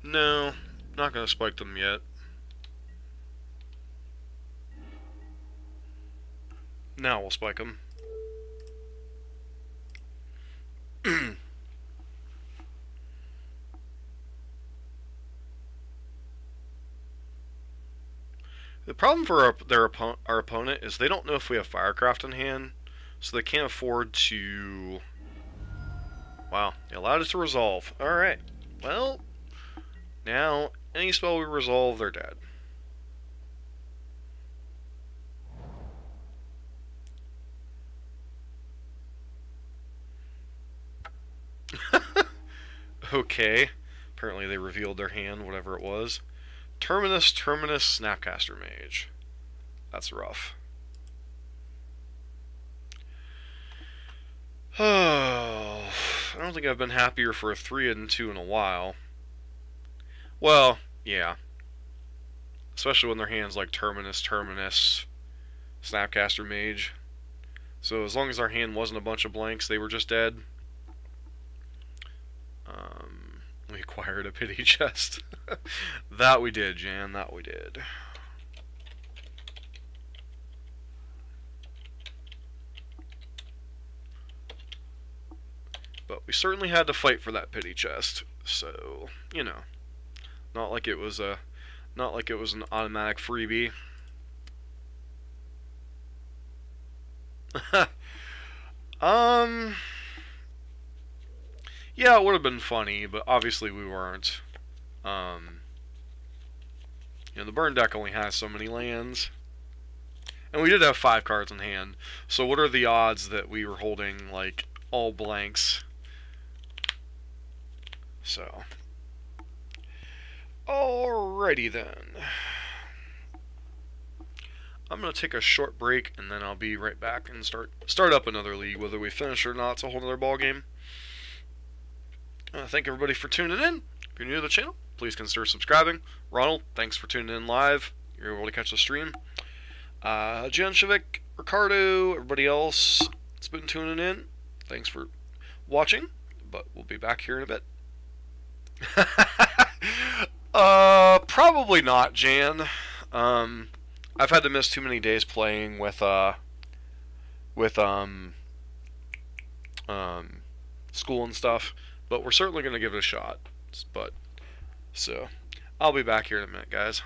No, not gonna spike them yet. Now we'll spike them. The problem for our opponent is they don't know if we have Firecraft in hand, so they can't afford to... Wow, they allowed us to resolve. Alright, well, now any spell we resolve, they're dead. Okay, apparently they revealed their hand, whatever it was. Terminus, Snapcaster Mage. That's rough. Oh, I don't think I've been happier for a 3 and 2 in a while. Well, yeah. Especially when their hands like Terminus, Snapcaster Mage. So as long as our hand wasn't a bunch of blanks, they were just dead. We acquired a pity chest. That we did, Jan. That we did. But we certainly had to fight for that pity chest. So, you know, not like it was an automatic freebie. Yeah, it would have been funny, but obviously we weren't. You know, the burn deck only has so many lands. And we did have 5 cards in hand. So what are the odds that we were holding, like, all blanks? So. Alrighty then. I'm going to take a short break, and then I'll be right back and start up another league. Whether we finish or not, it's a whole other ball game. Thank everybody for tuning in. If you're new to the channel, please consider subscribing. Ronald, thanks for tuning in live. You're able to catch the stream. Jan Shavik, Ricardo, everybody else that's been tuning in, thanks for watching. But we'll be back here in a bit. Probably not, Jan. I've had to miss too many days playing with school and stuff, but we're certainly going to give it a shot. So, I'll be back here in a minute, guys.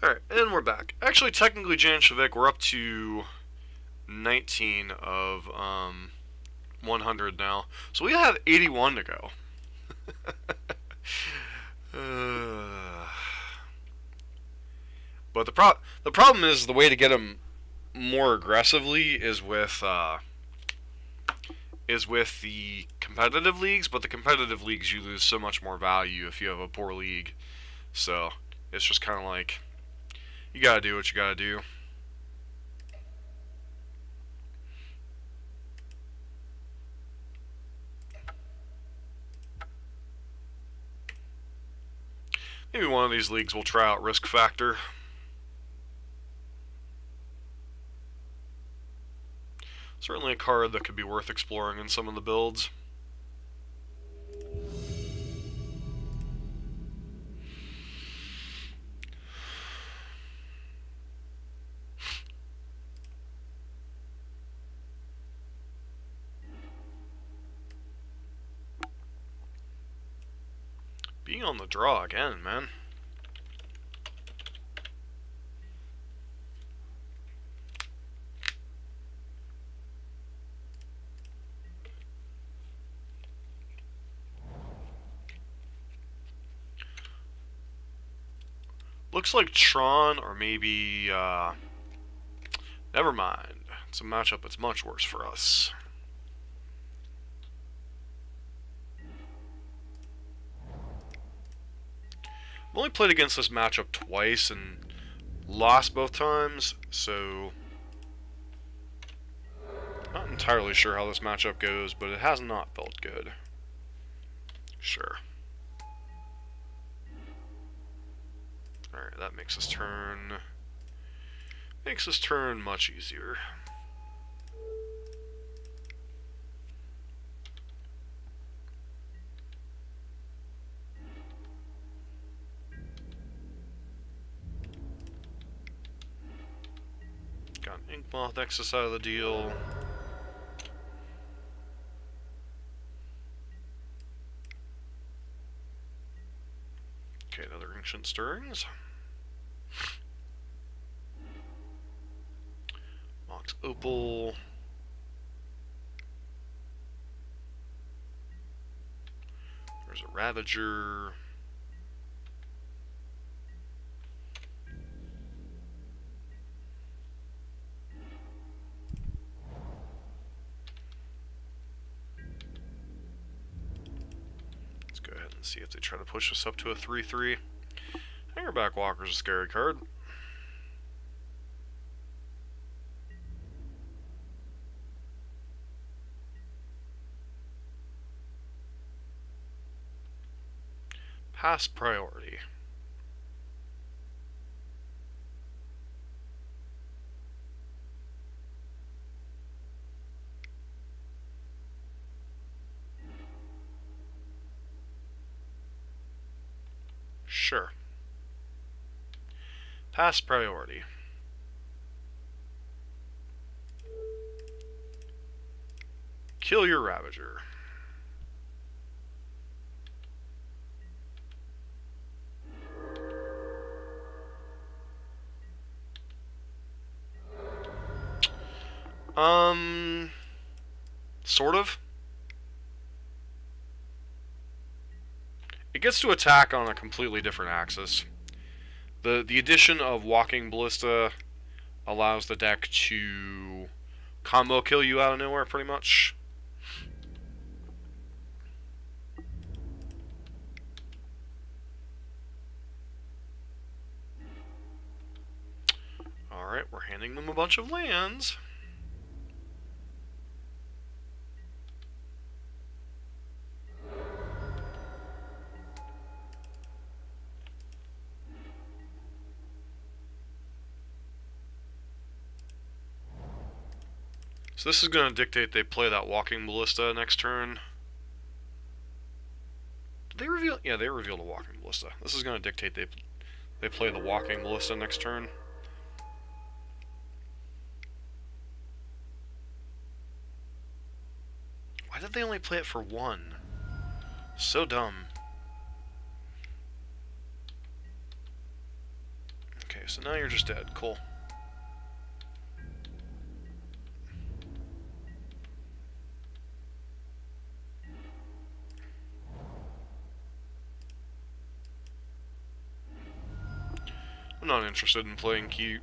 Alright, and we're back. Actually, technically, Jan Shavik, we're up to 19 of 100 now. So we have 81 to go. But the problem is the way to get them more aggressively is with the competitive leagues. But the competitive leagues, you lose so much more value if you have a poor league. So it's just kind of like, you gotta do what you gotta do. Maybe one of these leagues will try out Risk Factor. Certainly a card that could be worth exploring in some of the builds. Being on the draw again, man. Looks like Tron, or maybe, never mind. It's a matchup that's much worse for us. I've only played against this matchup twice and lost both times, so not entirely sure how this matchup goes, but it has not felt good. Sure. Alright, that makes this turn much easier. Got an Ink Moth excess out of the deal. Okay, another Ancient Stirrings. Mox Opal. There's a Ravager. Let's go ahead and see if they try to push us up to a 3/3. Hangerback Walker's a scary card. Pass priority. Sure. Pass priority. Kill your Ravager. Sort of. It gets to attack on a completely different axis. The addition of Walking Ballista allows the deck to combo kill you out of nowhere, pretty much. Alright, we're handing them a bunch of lands. So this is going to dictate they play that Walking Ballista next turn. Did they reveal? Yeah, they revealed a Walking Ballista. This is going to dictate they play the Walking Ballista next turn. Why did they only play it for one? So dumb. Okay, so now you're just dead. Cool. I'm not interested in playing cute.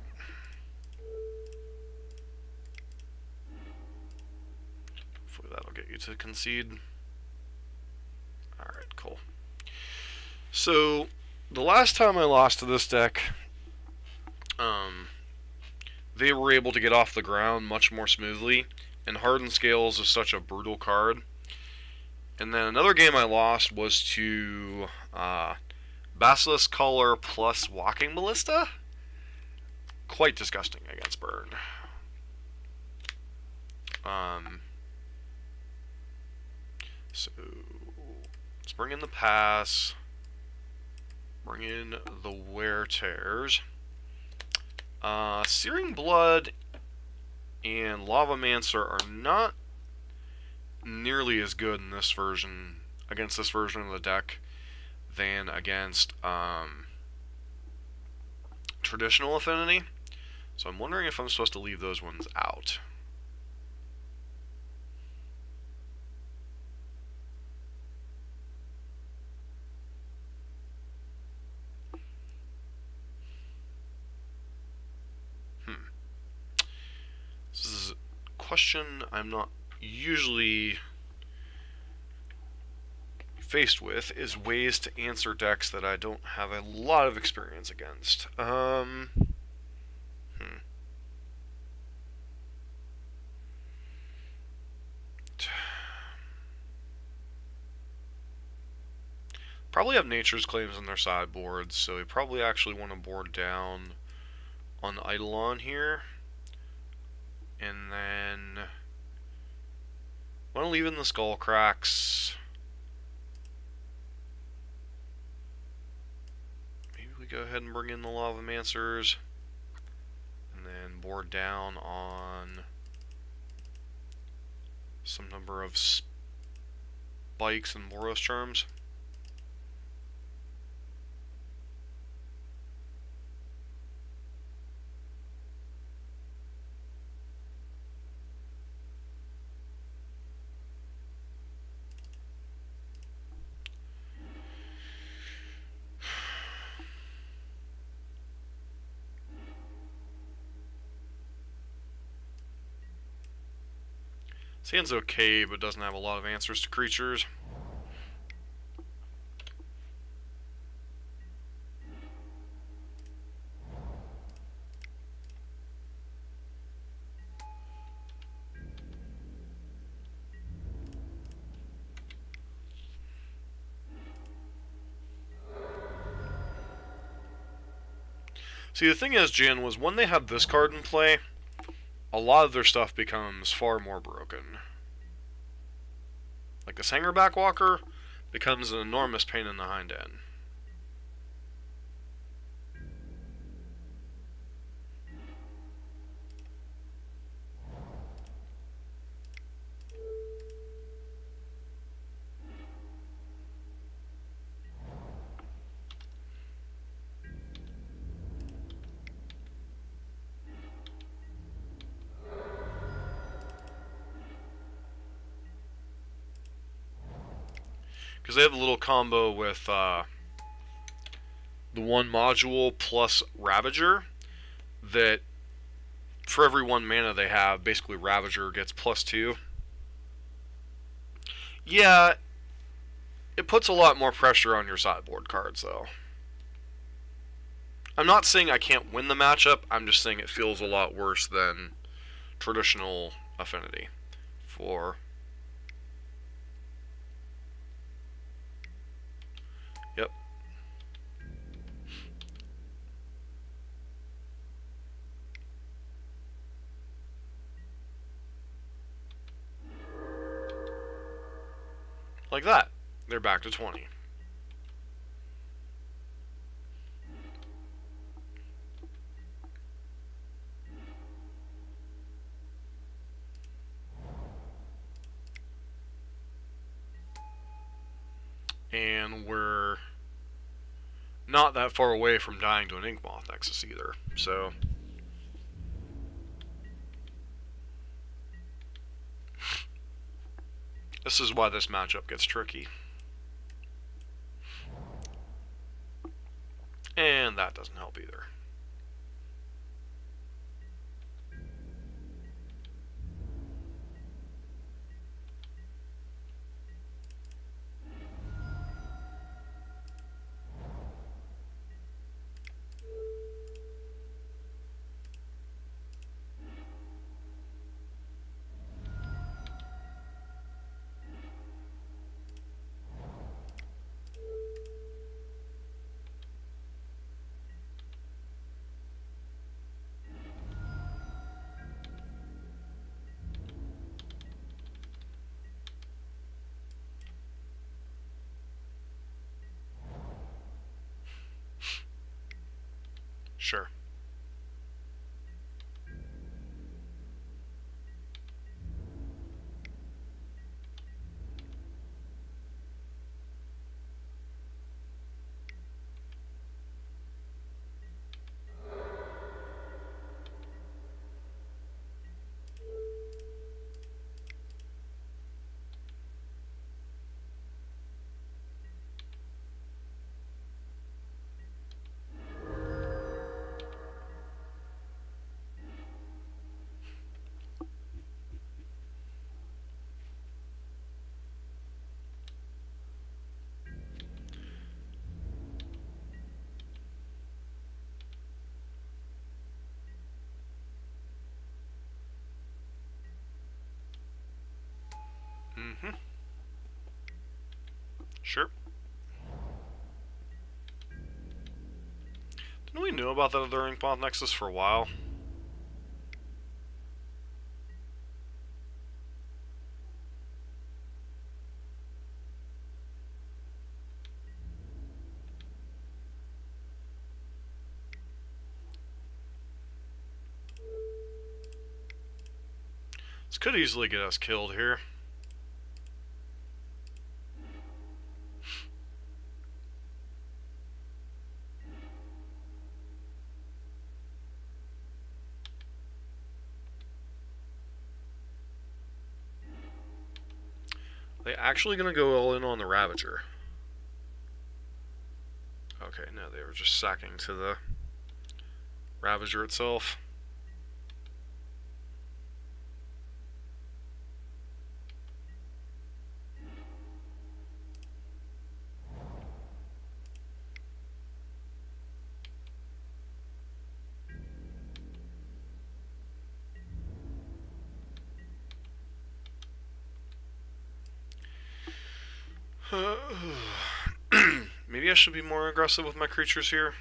Hopefully that'll get you to concede. Alright, cool. So, the last time I lost to this deck, they were able to get off the ground much more smoothly, and Hardened Scales is such a brutal card. And then another game I lost was to Basilisk Collar plus Walking Ballista? Quite disgusting against Burn. So, let's bring in the pass. Bring in the Wear Tears. Searing Blood and Lavamancer are not nearly as good in this version, against this version of the deck, than against traditional Affinity. So I'm wondering if I'm supposed to leave those ones out. This is a question I'm not usually faced with, is ways to answer decks that I don't have a lot of experience against. Probably have Nature's Claims in their sideboards, so we probably actually want to board down on the Eidolon here. And then want to leave in the Skull Cracks. Maybe we go ahead and bring in the Lavamancers. And then board down on some number of Spikes and Boros Charms. This hand's okay, but doesn't have a lot of answers to creatures. See, the thing is, Jan, was when they have this card in play, a lot of their stuff becomes far more broken. Like this Hangerback Walker becomes an enormous pain in the hind end. Because they have a little combo with the one module plus Ravager that for every 1 mana they have, basically Ravager gets +2. Yeah, it puts a lot more pressure on your sideboard cards, though. I'm not saying I can't win the matchup, I'm just saying it feels a lot worse than traditional Affinity for... Yep. Like that. They're back to 20. And we're not that far away from dying to an Inkmoth Nexus either, so... This is why this matchup gets tricky. And that doesn't help either. Sure. Mm-hmm. Sure. We knew about that other Inkmoth Nexus for a while. This could easily get us killed here. They actually gonna go all in on the Ravager. Okay, no, they were just sacking to the Ravager itself. Maybe I should be more aggressive with my creatures here.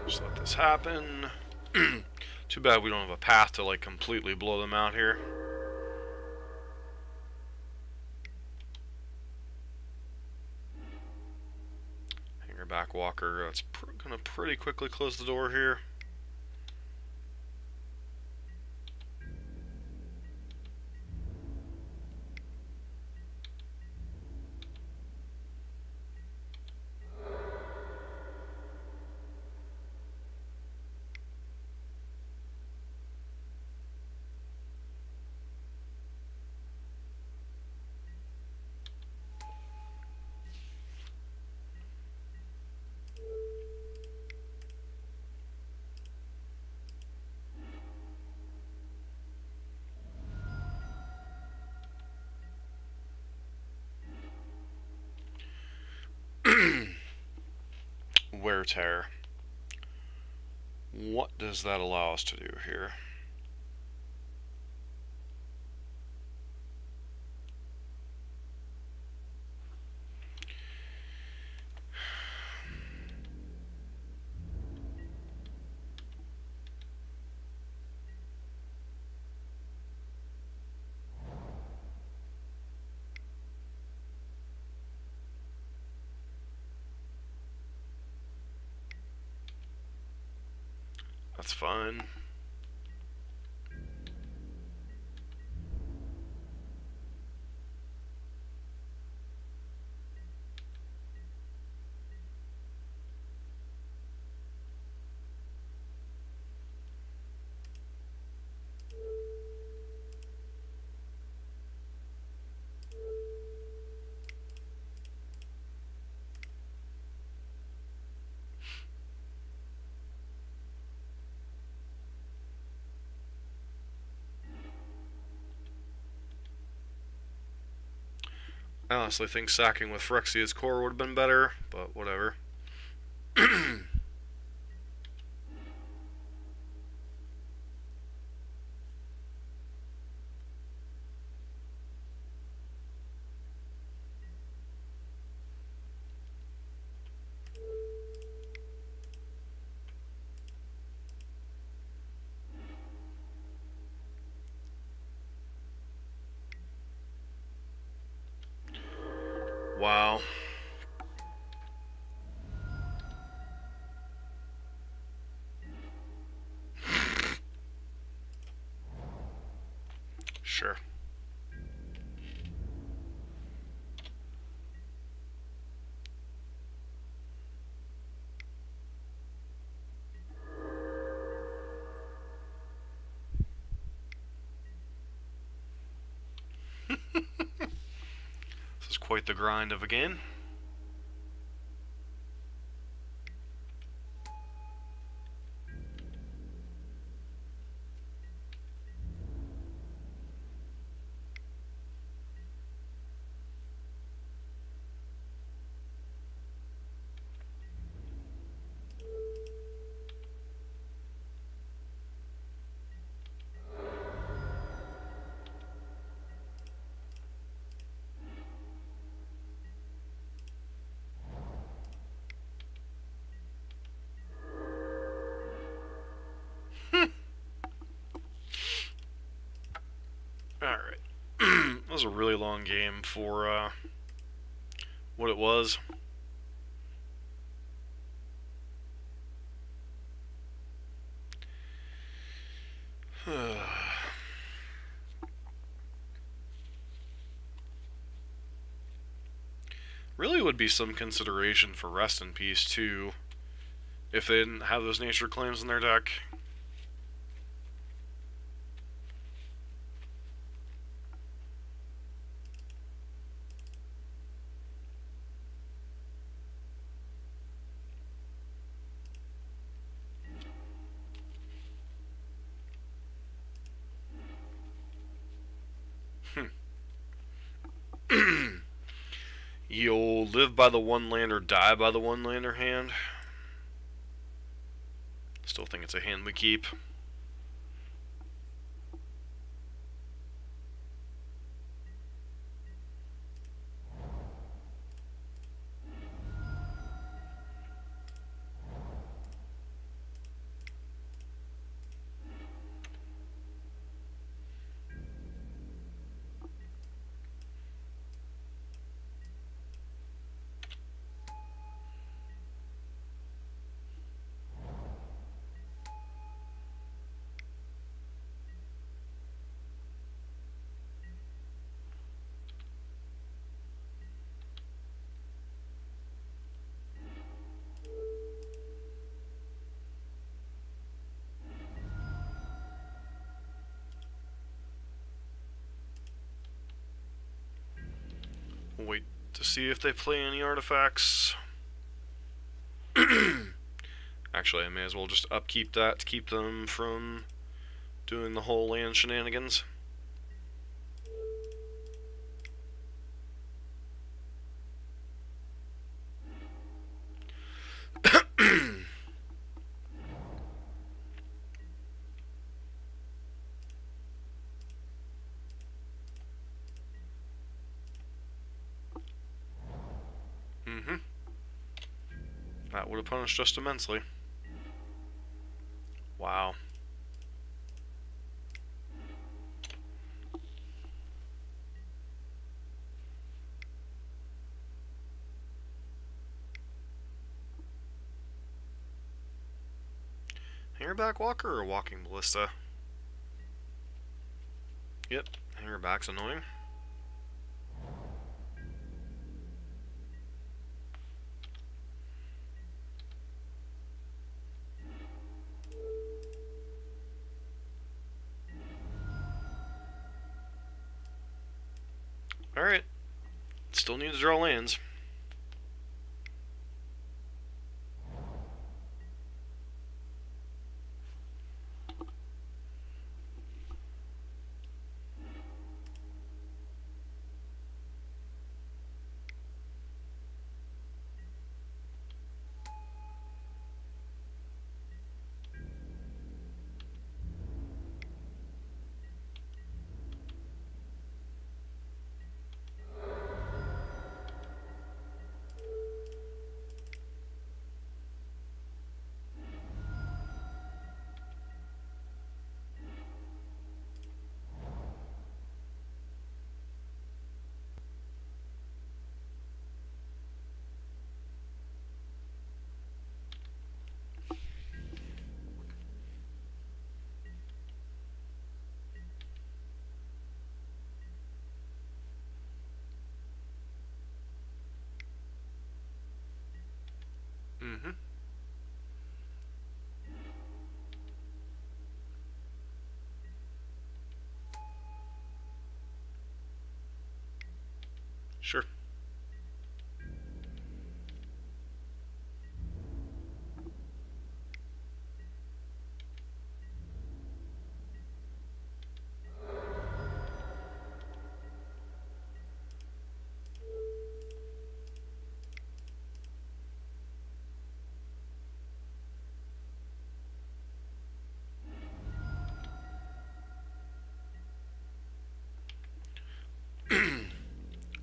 Just let this happen. Too bad we don't have a path to like completely blow them out here. Hanger back walker. That's gonna pretty quickly close the door here. Wear tear. What does that allow us to do here? That's fine. I honestly think sacking with Phyrexia's core would have been better, but whatever. Wow. sure. This is quite the grind of a game. Alright. That was a really long game for what it was. Really would be some consideration for Rest in Peace, too, if they didn't have those nature claims in their deck. You'll live by the one land or die by the one lander hand. Still think it's a hand we keep. Wait to see if they play any artifacts. Actually, I may as well just upkeep that to keep them from doing the whole land shenanigans. That would have punished us immensely. Wow. Hangerback Walker or Walking Ballista? Yep, Hangerback's annoying. Alright. Still need to draw lands. Sure.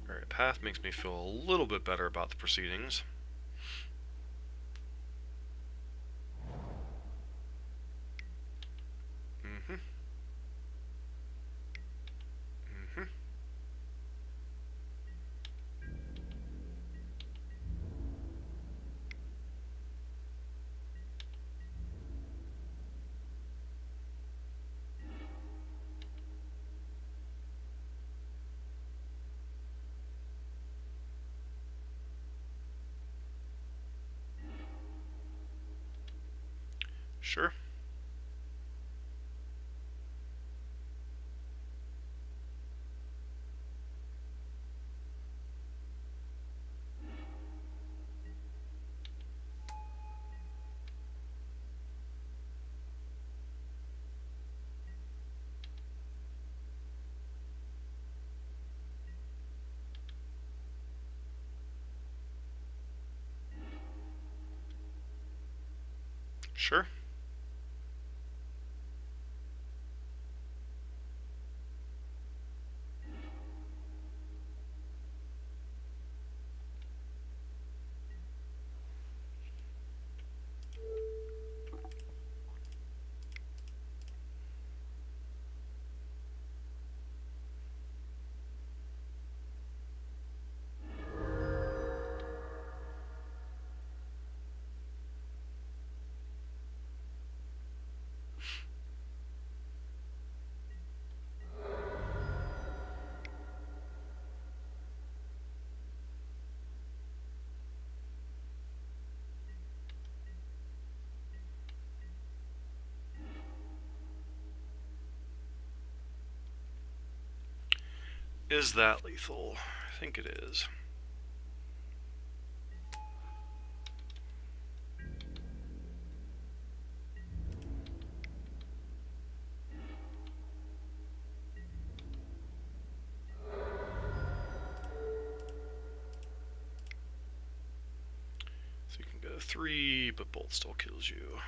Alright, path makes me feel a little bit better about the proceedings. Sure. Sure. Is that lethal? I think it is. So you can go 3, but bolt still kills you.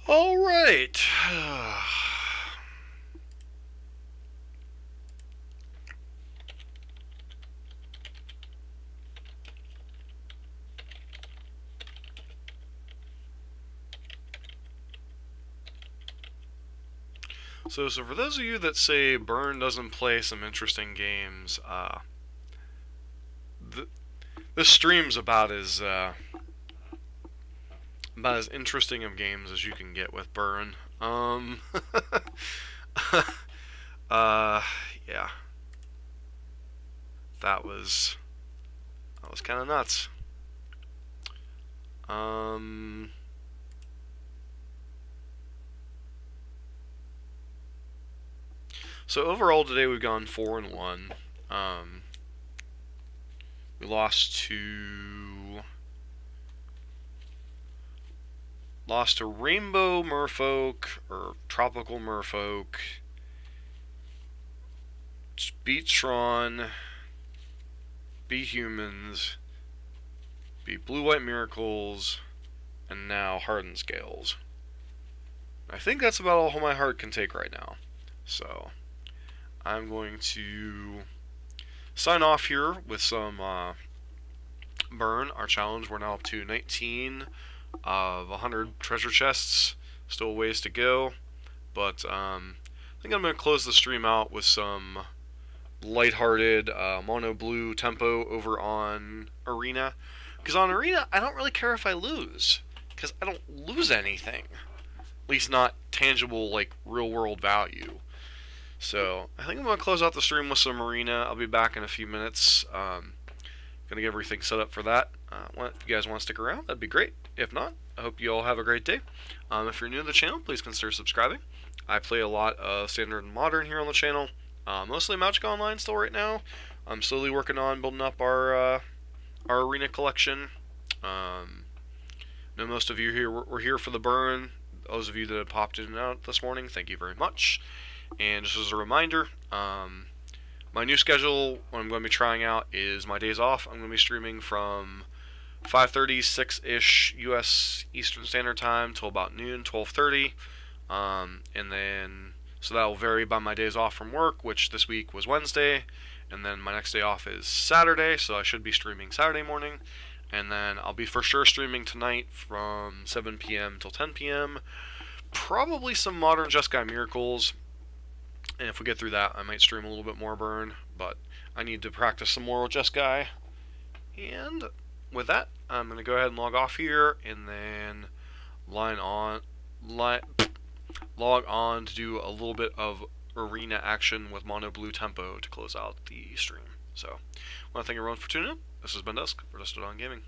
All right. So for those of you that say Burn doesn't play some interesting games, this stream's about as interesting of games as you can get with Burn. Yeah, that was kind of nuts. So overall today we've gone 4-1. We lost to Rainbow Merfolk, or Tropical Merfolk, beat Tron, beat Humans, beat Blue-White Miracles, and now Hardened Scales. I think that's about all my heart can take right now. So I'm going to sign off here with some Burn, our challenge. We're now up to 19 of 100 treasure chests. Still a ways to go, but I think I'm going to close the stream out with some lighthearted mono blue tempo over on Arena. Because on Arena, I don't really care if I lose, because I don't lose anything. At least not tangible, like, real-world value. So, I think I'm going to close out the stream with some Arena. I'll be back in a few minutes. Going to get everything set up for that. If you guys want to stick around, that'd be great. If not, I hope you all have a great day. If you're new to the channel, please consider subscribing. I play a lot of Standard and Modern here on the channel. Mostly Magic Online still right now. I'm slowly working on building up our Arena collection. Know most of you here were here for the burn. Those of you that have popped in and out this morning, thank you very much. And just as a reminder, my new schedule, what I'm going to be trying out, is my days off. I'm going to be streaming from 5:30, 6-ish U.S. Eastern Standard Time till about noon, 12:30. And then, so that will vary by my days off from work, which this week was Wednesday. And then my next day off is Saturday, so I should be streaming Saturday morning. And then I'll be for sure streaming tonight from 7 p.m. till 10 p.m. Probably some Modern Jeskai Miracles. And if we get through that, I might stream a little bit more Burn, but I need to practice some more with Jeskai. And with that, I'm going to go ahead and log off here, and then log on to do a little bit of arena action with Mono Blue Tempo to close out the stream. So, I want to thank everyone for tuning in. This has been Dusk for Dusted on Gaming.